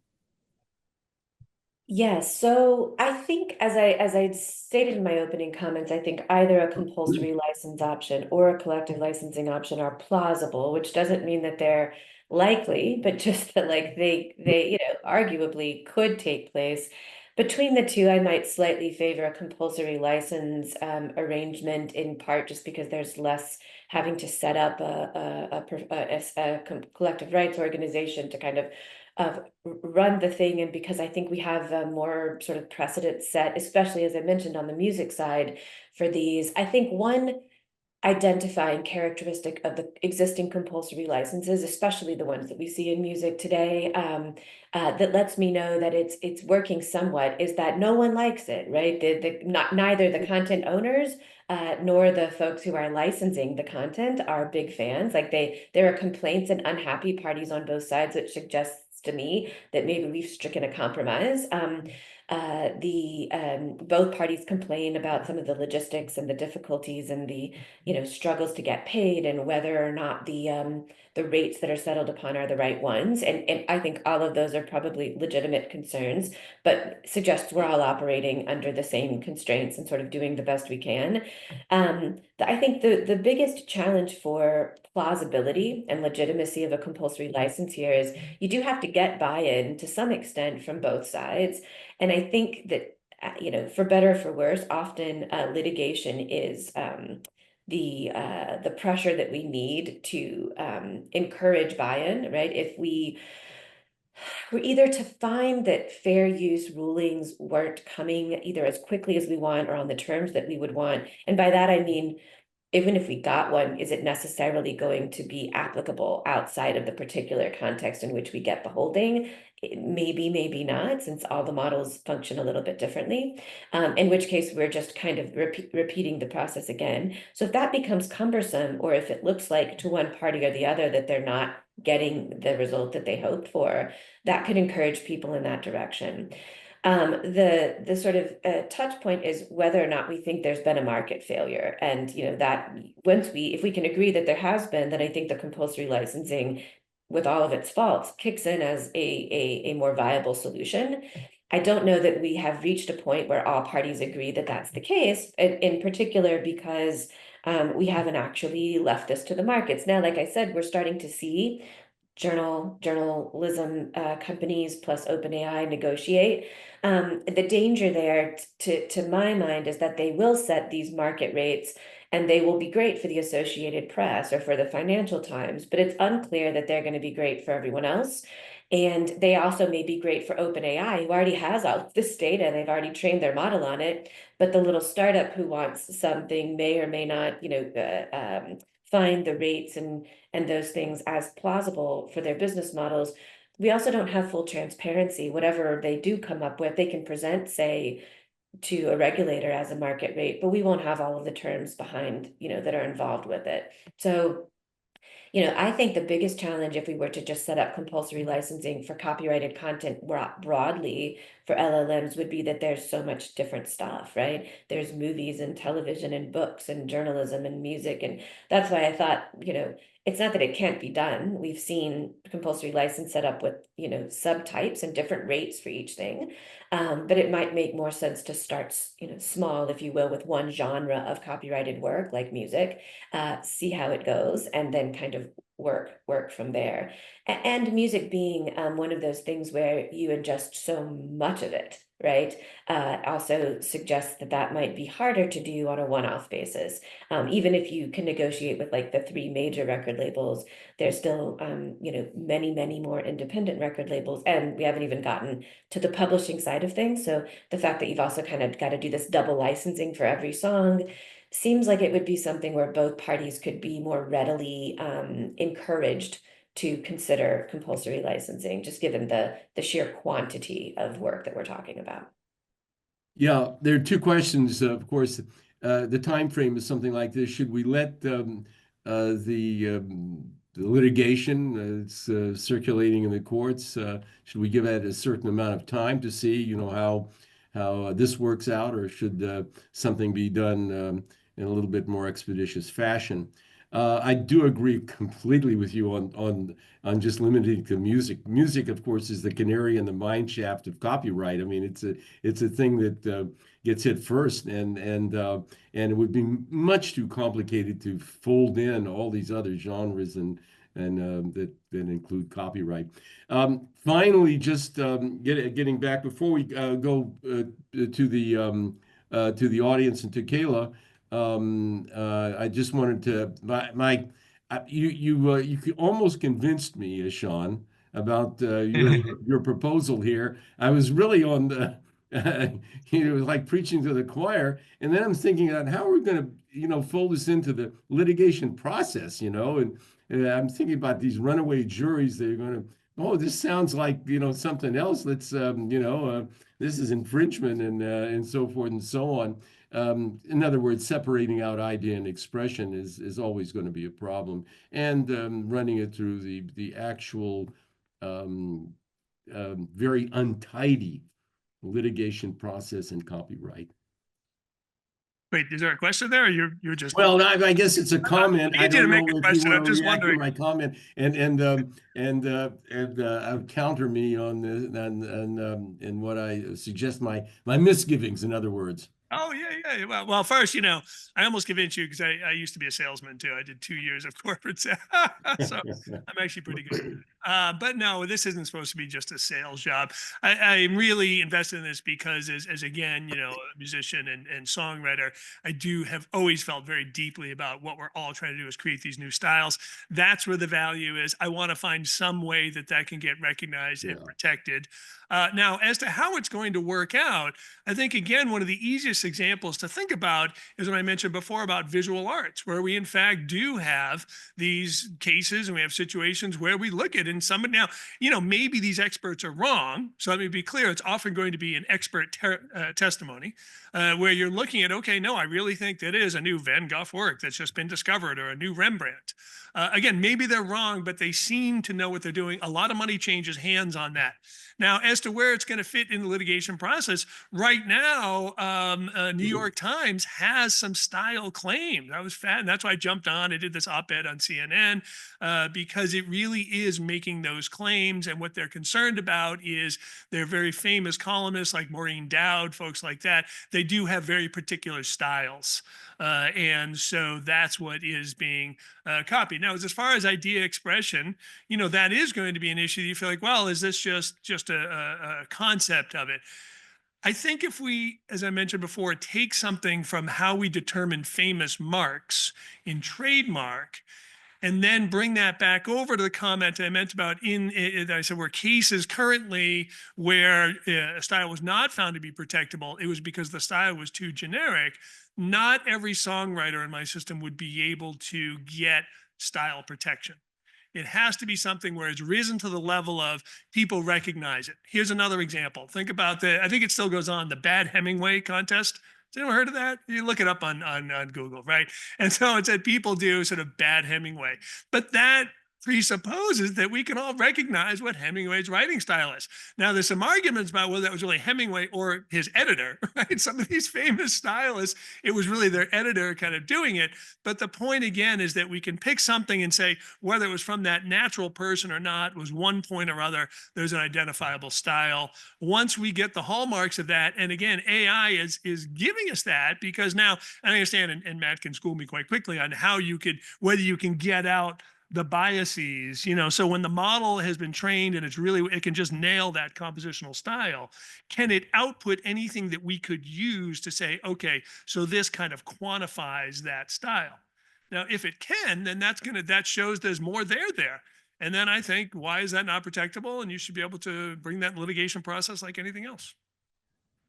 Yes, so I think as I stated in my opening comments, I think either a compulsory license option or a collective licensing option are plausible, which doesn't mean that they're likely, but just that like they arguably could take place. Between the two, I might slightly favor a compulsory license arrangement in part just because there's less having to set up a collective rights organization to kind of run the thing, and because I think we have a more sort of precedent set, especially as I mentioned on the music side for these. I think one identifying characteristic of the existing compulsory licenses, especially the ones that we see in music today, that lets me know that it's working somewhat, is that no one likes it, right? Neither the content owners nor the folks who are licensing the content are big fans. Like there are complaints and unhappy parties on both sides, which suggests to me that maybe we've stricken a compromise. Both parties complain about some of the logistics and the difficulties and the struggles to get paid, and whether or not the rates that are settled upon are the right ones. And I think all of those are probably legitimate concerns, but suggests we're all operating under the same constraints and sort of doing the best we can. I think the biggest challenge for plausibility and legitimacy of a compulsory license here is you do have to get buy-in to some extent from both sides. And I think that, for better or for worse, often litigation is the pressure that we need to encourage buy-in, right? If we were either to find that fair use rulings weren't coming either as quickly as we want or on the terms that we would want. And by that, I mean, even if we got one, is it necessarily going to be applicable outside of the particular context in which we get the holding? Maybe, maybe not, since all the models function a little bit differently, in which case we're just kind of repeating the process again. So if that becomes cumbersome, or if it looks like to one party or the other that they're not getting the result that they hoped for, that could encourage people in that direction. The sort of touch point is whether or not we think there's been a market failure. And, that if we can agree that there has been, then I think the compulsory licensing, with all of its faults, kicks in as a more viable solution. I don't know that we have reached a point where all parties agree that that's the case, in particular because we haven't actually left this to the markets. Now, like I said, we're starting to see journalism companies plus OpenAI negotiate. The danger there, to my mind, is that they will set these market rates and they will be great for the Associated Press or for the Financial Times, but it's unclear that they're going to be great for everyone else. And they also may be great for OpenAI, who already has all of this data. They've already trained their model on it, but the little startup who wants something may or may not, find the rates and those things as plausible for their business models. We also don't have full transparency. Whatever they do come up with, they can present, say, to a regulator as a market rate, but we won't have all of the terms behind, that are involved with it. So, I think the biggest challenge, if we were to just set up compulsory licensing for copyrighted content broadly for LLMs, would be that there's so much different stuff, right? There's movies and television and books and journalism and music. And that's why I thought, it's not that it can't be done. We've seen compulsory license set up with, subtypes and different rates for each thing. But it might make more sense to start, small, if you will, with one genre of copyrighted work like music, see how it goes, and then kind of work from there. And music being one of those things where you ingest so much of it, right? Also suggests that might be harder to do on a one-off basis. Even if you can negotiate with like the three major record labels, there's still, many, many more independent record labels. And we haven't even gotten to the publishing side of things. So the fact that you've also kind of got to do this double licensing for every song seems like it would be something where both parties could be more readily encouraged to consider compulsory licensing, just given the sheer quantity of work that we're talking about. Yeah, there are two questions. Of course, the time frame is something like this. Should we let the litigation it's circulating in the courts? Should we give it a certain amount of time to see, how this works out, or should something be done in a little bit more expeditious fashion? I do agree completely with you on just limiting to music. Music, of course, is the canary in the mine shaft of copyright. I mean, it's a thing that gets hit first, and it would be much too complicated to fold in all these other genres and that include copyright. Finally, just getting back before we go to the audience and to Kayla. I just wanted to you almost convinced me, Sean, about your proposal here. I was really on the like preaching to the choir, and then I'm thinking about how we're going to fold this into the litigation process, and I'm thinking about these runaway juries. They're going to, oh, this sounds like something else. Let's this is infringement and so forth and so on. In other words, separating out idea and expression is always going to be a problem, and running it through the actual very untidy litigation process and copyright. Wait, is there a question there, or you're just? Well, I guess it's a comment. I don't know if you want to react to my comment and counter me on this and what I suggest my misgivings, in other words. Oh, yeah. Well, first, I almost convinced you because I used to be a salesman too. I did 2 years of corporate sales, so I'm actually pretty good. But no, this isn't supposed to be just a sales job. I'm really invested in this because as again, a musician and songwriter, I have always felt very deeply about what we're all trying to do is create these new styles. That's where the value is. I want to find some way that can get recognized and protected. Now, as to how it's going to work out, I think, again, one of the easiest examples to think about is what I mentioned before about visual arts, where we, in fact, do have these cases and we have situations where we look at it and somebody now, maybe these experts are wrong. So let me be clear. It's often going to be an expert testimony where you're looking at, okay, no, I really think that is a new Van Gogh work that's just been discovered or a new Rembrandt. Again, maybe they're wrong, but they seem to know what they're doing. A lot of money changes hands on that. Now, as to where it's going to fit in the litigation process, right now, New York Times has some style claims. I was fat, and that's why I jumped on. I did this op-ed on CNN because it really is making those claims. And what they're concerned about is they're very famous columnists like Maureen Dowd, folks like that. They do have very particular styles. And so that's what is being copied. Now, as far as idea expression, that is going to be an issue. You feel like, well, is this just a concept of it? I think if we, as I mentioned before, take something from how we determine famous marks in trademark, and then bring that back over to the comment I meant about I said were cases currently where a style was not found to be protectable. It was because the style was too generic. Not every songwriter in my system would be able to get style protection. It has to be something where it's risen to the level of people recognize it. Here's another example. Think about I think it still goes on, the Bad Hemingway contest. Has anyone heard of that? You look it up on Google, right? And so it said people do sort of Bad Hemingway. But that presupposes that we can all recognize what Hemingway's writing style is. Now, there's some arguments about whether that was really Hemingway or his editor, right? Some of these famous stylists, it was really their editor kind of doing it. But the point, again, is that we can pick something and say whether it was from that natural person or not was one point or other, there's an identifiable style. Once we get the hallmarks of that, and again, AI is giving us that because now, I understand, and Matt can school me quite quickly on how whether you can get out the biases, so when the model has been trained and it can just nail that compositional style, can it output anything that we could use to say, okay, so this kind of quantifies that style? Now, if it can, then that shows there's more there. And then I think, why is that not protectable? And you should be able to bring that litigation process like anything else.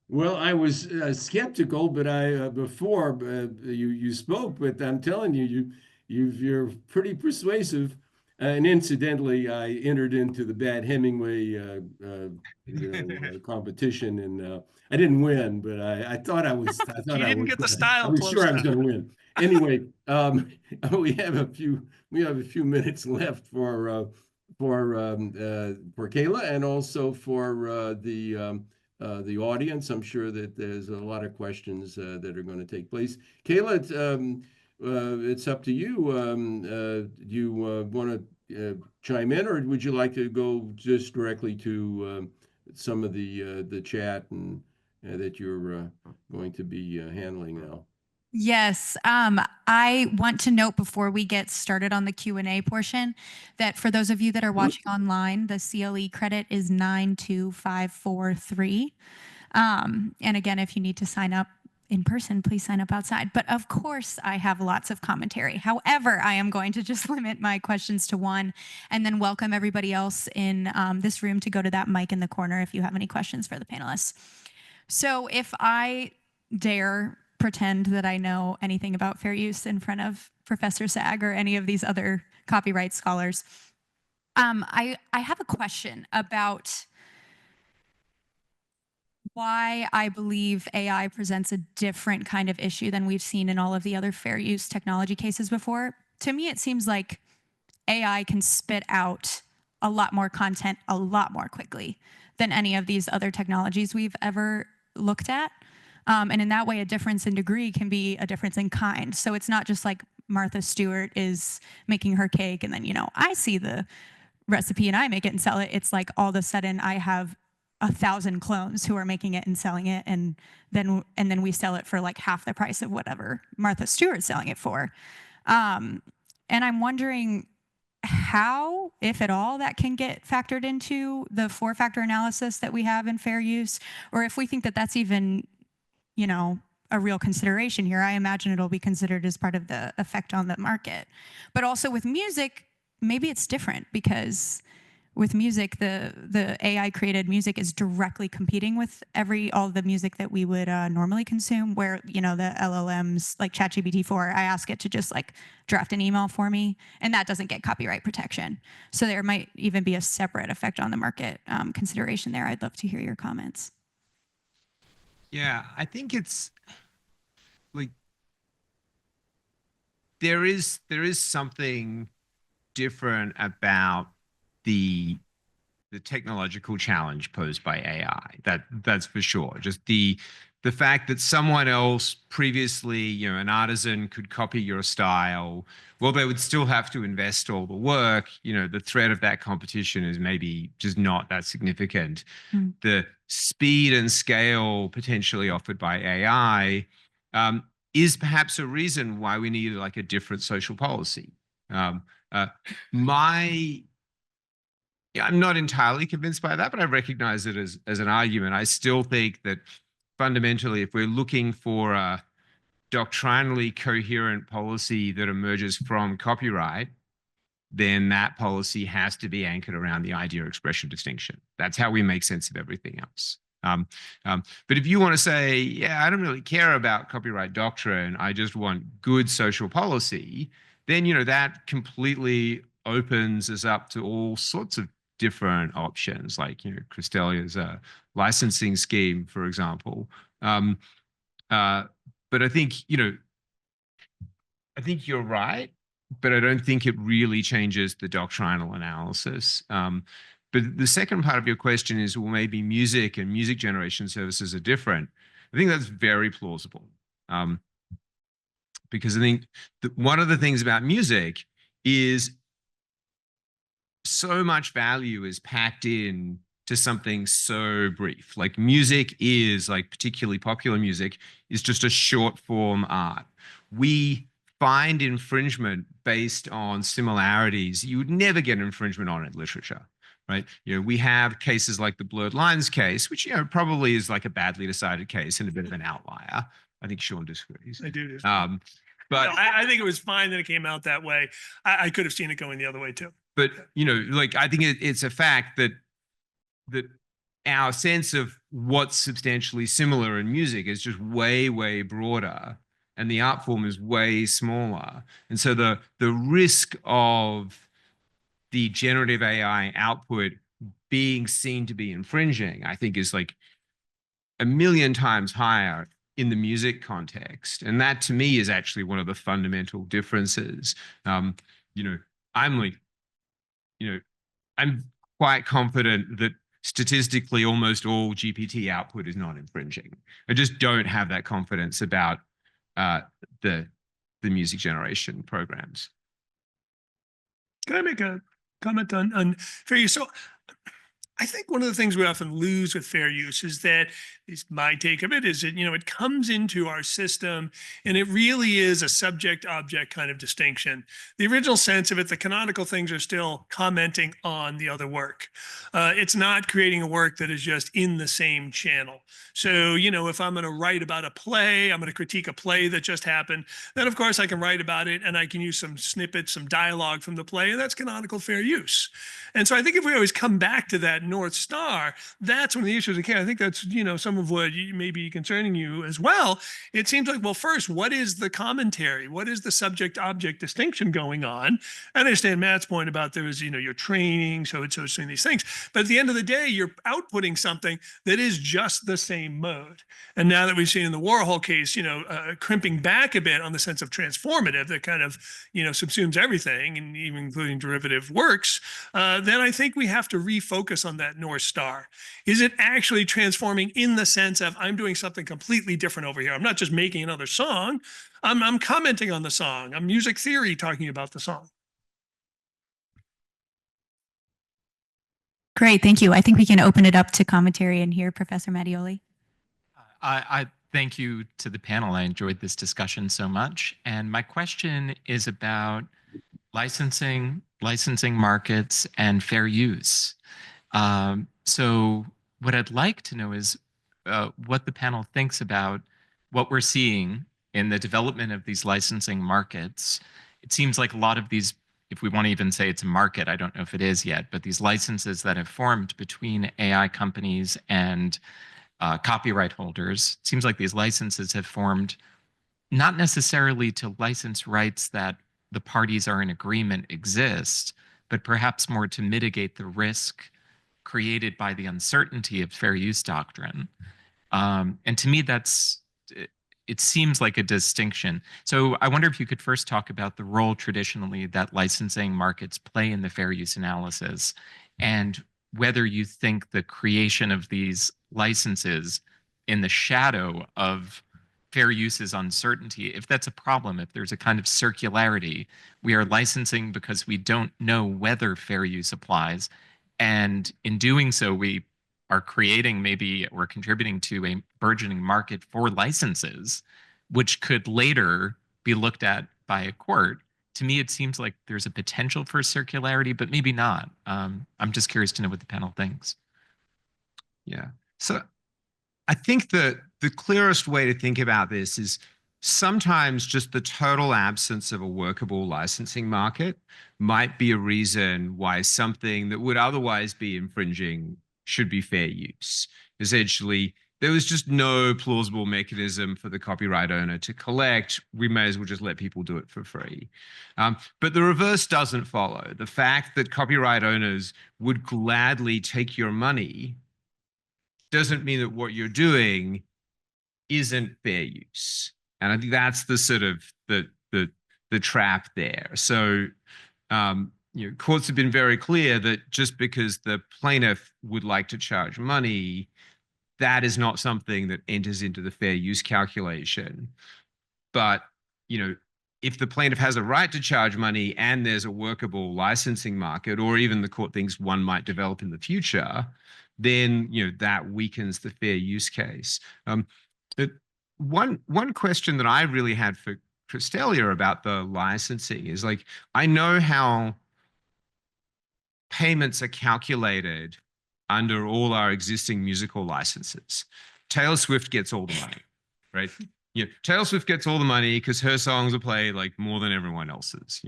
Well, I was skeptical, but before you spoke, but I'm telling you, you're pretty persuasive. And incidentally, I entered into the Bad Hemingway competition, and I didn't win, but I thought I was. I thought you didn't get the style. I was sure I was going to win. Anyway, we have a few minutes left for Kayla and also for the audience. I'm sure that there's a lot of questions that are going to take place. Kayla, it's up to you. Do you want to chime in, or would you like to go just directly to some of the chat and that you're going to be handling now? Yes, I want to note before we get started on the Q&A portion that for those of you that are watching online, the CLE credit is 92543. And again, if you need to sign up in person, please sign up outside. But of course, I have lots of commentary. However, I am going to just limit my questions to one and then welcome everybody else in this room to go to that mic in the corner if you have any questions for the panelists. So if I dare pretend that I know anything about fair use in front of Professor Sag or any of these other copyright scholars, I have a question about why I believe AI presents a different kind of issue than we've seen in all of the other fair use technology cases before. To me, it seems like AI can spit out a lot more content a lot more quickly than any of these other technologies we've ever looked at. And in that way, a difference in degree can be a difference in kind. So it's not just like Martha Stewart is making her cake and then, you know, I see the recipe and I make it and sell it. It's like all of a sudden I have 1,000 clones who are making it and selling it, and then we sell it for like half the price of whatever Martha Stewart's selling it for. And I'm wondering how, if at all, that can get factored into the 4-factor analysis that we have in fair use, or if we think that that's even, you know, a real consideration here. I imagine it'll be considered as part of the effect on the market. But also with music, maybe it's different because with music, the AI created music is directly competing with all the music that we would normally consume, where, you know, the LLMs like ChatGPT-4, I ask it to just like draft an email for me, and that doesn't get copyright protection. So there might even be a separate effect on the market consideration there. I'd love to hear your comments. Yeah, I think it's like there is something different about the technological challenge posed by AI. That's for sure. Just the fact that someone else previously, you know, an artisan could copy your style, well, they would still have to invest all the work. You know, the threat of that competition is maybe just not that significant. The speed and scale potentially offered by AI is perhaps a reason why we need like a different social policy. I'm not entirely convinced by that, but I recognize it as an argument. I still think that fundamentally, if we're looking for a doctrinally coherent policy that emerges from copyright, then that policy has to be anchored around the idea of expression distinction. That's how we make sense of everything else. But if you want to say, yeah, I don't really care about copyright doctrine, I just want good social policy, then, you know, that completely opens us up to all sorts of different options, like, you know, Kristelia's licensing scheme, for example. But I think, you know, I think you're right, but I don't think it really changes the doctrinal analysis. But the second part of your question is, well, maybe music and music generation services are different. I think that's very plausible. Because I think that one of the things about music is so much value is packed in to something so brief. Like music is, like particularly popular music, is just a short form art. We find infringement based on similarities you would never get infringement on in literature, right? You know, we have cases like the Blurred Lines case, which, you know, probably is like a badly decided case and a bit of an outlier. I think Sean disagrees. I do. But no, I think it was fine that it came out that way. I could have seen it going the other way too. But, you know, like, I think it's a fact that our sense of what's substantially similar in music is just way, way broader, and the art form is way smaller. And so the risk of the generative AI output being seen to be infringing, I think, is like 1,000,000 times higher in the music context. And that, to me, is actually one of the fundamental differences. You know, I'm quite confident that statistically almost all GPT output is not infringing. I just don't have that confidence about the the music generation programs. Can I make a comment on fair use? So I think one of the things we often lose with fair use is that, at least my take of it, is that, it comes into our system and it really is a subject object kind of distinction. The original sense of it, the canonical things are still commenting on the other work. It's not creating a work that is just in the same channel. So, if I'm going to write about a play, I'm going to critique a play that just happened, then of course I can write about it and I can use some snippets, some dialogue from the play, and that's canonical fair use. And so I think if we always come back to that North Star, that's when the issues are. I think that's, some of what may be concerning you as well. It seems like, well, first, what is the commentary? What is the subject object distinction going on? I understand Matt's point about there is, you're training, so it's doing these things. But at the end of the day, you're outputting something that is just the same mode. And now that we've seen in the Warhol case, crimping back a bit on the sense of transformative that kind of, subsumes everything, and even including derivative works, then I think we have to refocus on that North Star. Is it actually transforming in the sense of I'm doing something completely different over here? I'm not just making another song. I'm commenting on the song. I'm music theory talking about the song. Great, thank you. I think we can open it up to commentary and hear Professor Mattioli. I thank you to the panel. I enjoyed this discussion so much. And my question is about licensing markets, and fair use. So what I'd like to know is what the panel thinks about what we're seeing in the development of these licensing markets. It seems like a lot of these, if we want to even say it's a market, I don't know if it is yet, but these licenses that have formed between AI companies and copyright holders, it seems like these licenses have formed not necessarily to license rights that the parties are in agreement exist, but perhaps more to mitigate the risk created by the uncertainty of fair use doctrine. And to me, it seems like a distinction. So I wonder if you could first talk about the role traditionally that licensing markets play in the fair use analysis, and whether you think the creation of these licenses in the shadow of fair use's uncertainty, if that's a problem, if there's a kind of circularity, we are licensing because we don't know whether fair use applies. And in doing so, we are creating maybe or contributing to a burgeoning market for licenses, which could later be looked at by a court. To me, it seems like there's a potential for circularity, but maybe not. I'm just curious to know what the panel thinks. Yeah. So I think the clearest way to think about this is sometimes just the total absence of a workable licensing market might be a reason why something that would otherwise be infringing should be fair use. Essentially, there was just no plausible mechanism for the copyright owner to collect. We may as well just let people do it for free. But the reverse doesn't follow. The fact that copyright owners would gladly take your money doesn't mean that what you're doing isn't fair use. And I think that's the sort of the trap there. So courts have been very clear that just because the plaintiff would like to charge money, that is not something that enters into the fair use calculation. But if the plaintiff has a right to charge money and there's a workable licensing market, or even the court thinks one might develop in the future, then that weakens the fair use case. One question that I really had for Kristelia about the licensing is, like, I know how payments are calculated under all our existing musical licenses. Taylor Swift gets all the money, right? Taylor Swift gets all the money because her songs are played like more than everyone else's.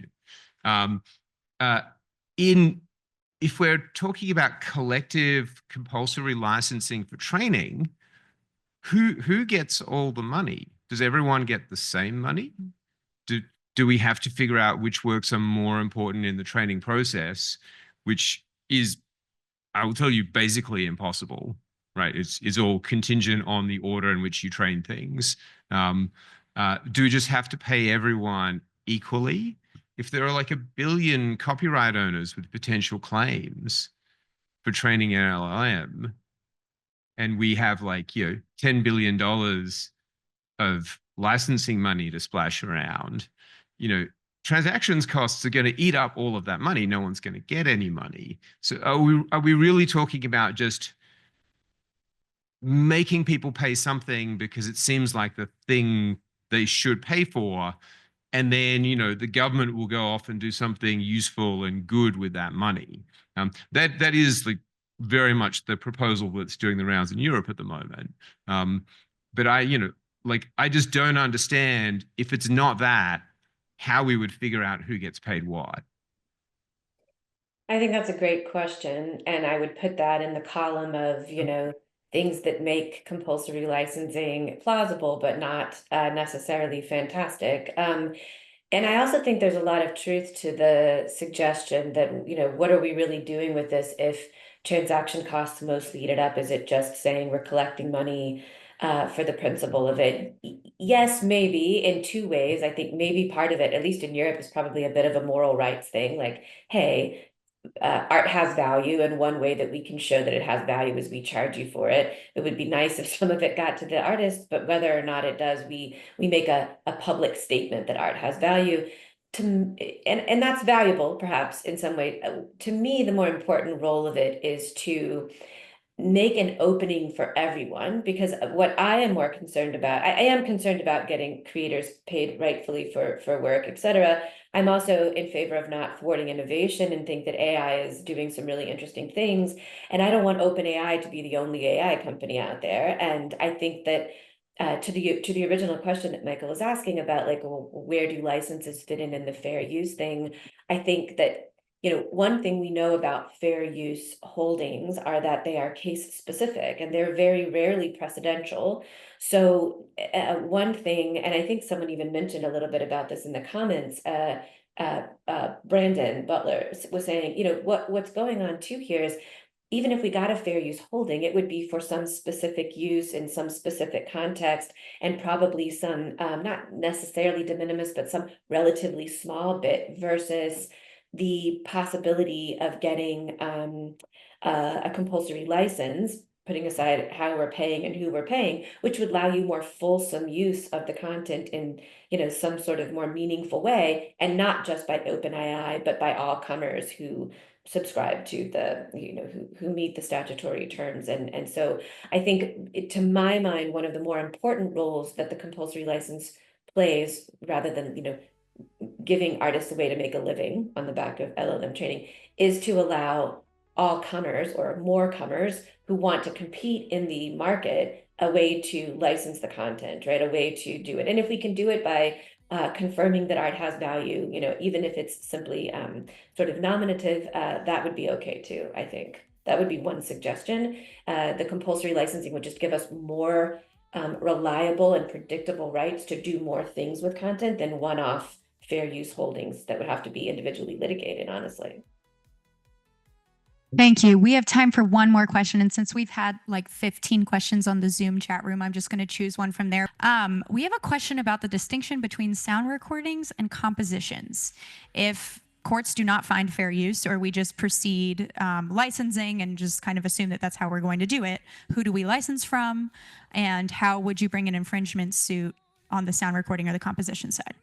If we're talking about collective compulsory licensing for training, who gets all the money? Does everyone get the same money? Do we have to figure out which works are more important in the training process, which is, I will tell you, basically impossible, right? It's all contingent on the order in which you train things. Do we just have to pay everyone equally? If there are like 1 billion copyright owners with potential claims for training an LLM, and we have like $10 billion of licensing money to splash around, transactions costs are going to eat up all of that money. No one's going to get any money. So are we really talking about just making people pay something because it seems like the thing they should pay for, and then the government will go off and do something useful and good with that money? That is like very much the proposal that's doing the rounds in Europe at the moment. But I just don't understand, if it's not that, how we would figure out who gets paid what. I think that's a great question, and I would put that in the column of, things that make compulsory licensing plausible, but not necessarily fantastic. And I also think there's a lot of truth to the suggestion that, what are we really doing with this if transaction costs mostly eat it up? Is it just saying we're collecting money for the principle of it? Yes, maybe in two ways. I think maybe part of it, at least in Europe, is probably a bit of a moral rights thing. Like, hey, art has value, and one way that we can show that it has value is we charge you for it. It would be nice if some of it got to the artist, but whether or not it does, we make a public statement that art has value. And that's valuable, perhaps, in some way. To me, the more important role of it is to make an opening for everyone, because what I am more concerned about, I am concerned about getting creators paid rightfully for work, etc. I'm also in favor of not thwarting innovation and think that AI is doing some really interesting things. And I don't want OpenAI to be the only AI company out there. And I think that to the original question that Michael was asking about, like, well, where do licenses fit in the fair use thing? I think that one thing we know about fair use holdings are that they are case specific, and they're very rarely precedential. So one thing, and I think someone even mentioned a little bit about this in the comments, Brandon Butler was saying, what's going on too here is, even if we got a fair use holding, it would be for some specific use in some specific context, and probably some, not necessarily de minimis, but some relatively small bit, versus the possibility of getting a compulsory license, putting aside how we're paying and who we're paying, which would allow you more fulsome use of the content in some sort of more meaningful way, and not just by OpenAI, but by all comers who subscribe to the who meet the statutory terms. And so I think to my mind, one of the more important roles that the compulsory license plays, rather than giving artists a way to make a living on the back of LLM training, is to allow all comers, or more comers, who want to compete in the market a way to license the content, right? A way to do it. And if we can do it by confirming that art has value, even if it's simply sort of nominative, that would be okay too. I think that would be one suggestion. The compulsory licensing would just give us more reliable and predictable rights to do more things with content than one-off fair use holdings that would have to be individually litigated, honestly. Thank you. We have time for one more question. And since we've had like 15 questions on the Zoom chat room, I'm just going to choose one from there. We have a question about the distinction between sound recordings and compositions. If courts do not find fair use, or we just proceed licensing and just kind of assume that that's how we're going to do it, who do we license from? And how would you bring an infringement suit on the sound recording or the composition side?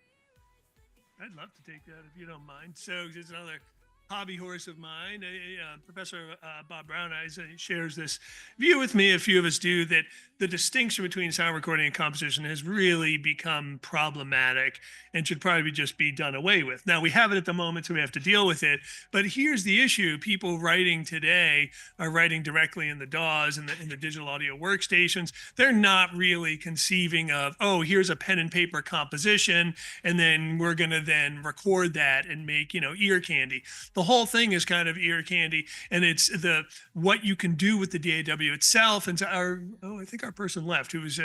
I'd love to take that if you don't mind. So just another hobby horse of mine, Professor Bob Brown Eyes shares this view with me. A few of us do, that the distinction between sound recording and composition has really become problematic and should probably just be done away with. Now, we have it at the moment, so we have to deal with it. But here's the issue. People writing today are writing directly in the DAWs and in the digital audio workstations. They're not really conceiving of, oh, here's a pen and paper composition, and then we're going to then record that and make, ear candy. The whole thing is kind of ear candy, and it's what you can do with the DAW itself. And I think our person left who was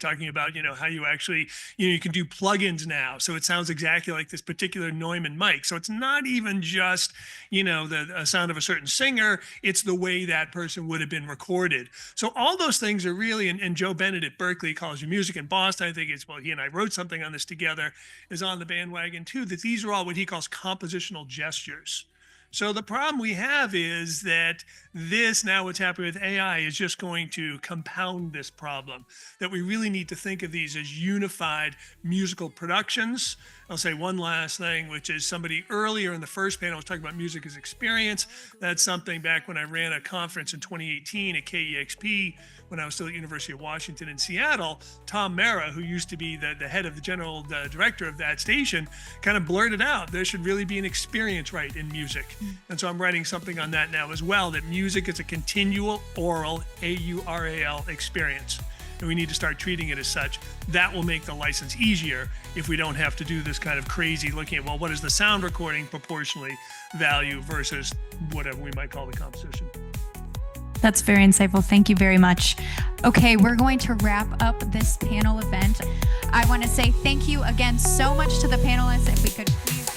talking about how you actually you can do plugins now, so it sounds exactly like this particular Neumann mic. So it's not even just the sound of a certain singer; it's the way that person would have been recorded. So all those things are really, and Joe Bennett at Berkeley, College of Music in Boston, I think he and I wrote something on this together, is on the bandwagon too. That these are all what he calls compositional gestures. So the problem we have is that this, now what's happening with AI, is just going to compound this problem, that we really need to think of these as unified musical productions. I'll say one last thing, which is somebody earlier in the first panel was talking about music as experience. That's something back when I ran a conference in 2018 at KEXP, when I was still at University of Washington in Seattle. Tom Maurer, who used to be the head of the general director of that station, kind of blurted out there should really be an experience right in music. And so I'm writing something on that now as well, that music is a continual aural, AURAL experience. And we need to start treating it as such. That will make the license easier if we don't have to do this kind of crazy looking at, well, what is the sound recording proportionally value versus whatever we might call the composition. That's very insightful. Thank you very much. Okay, we're going to wrap up this panel event. I want to say thank you again so much to the panelists. If we could please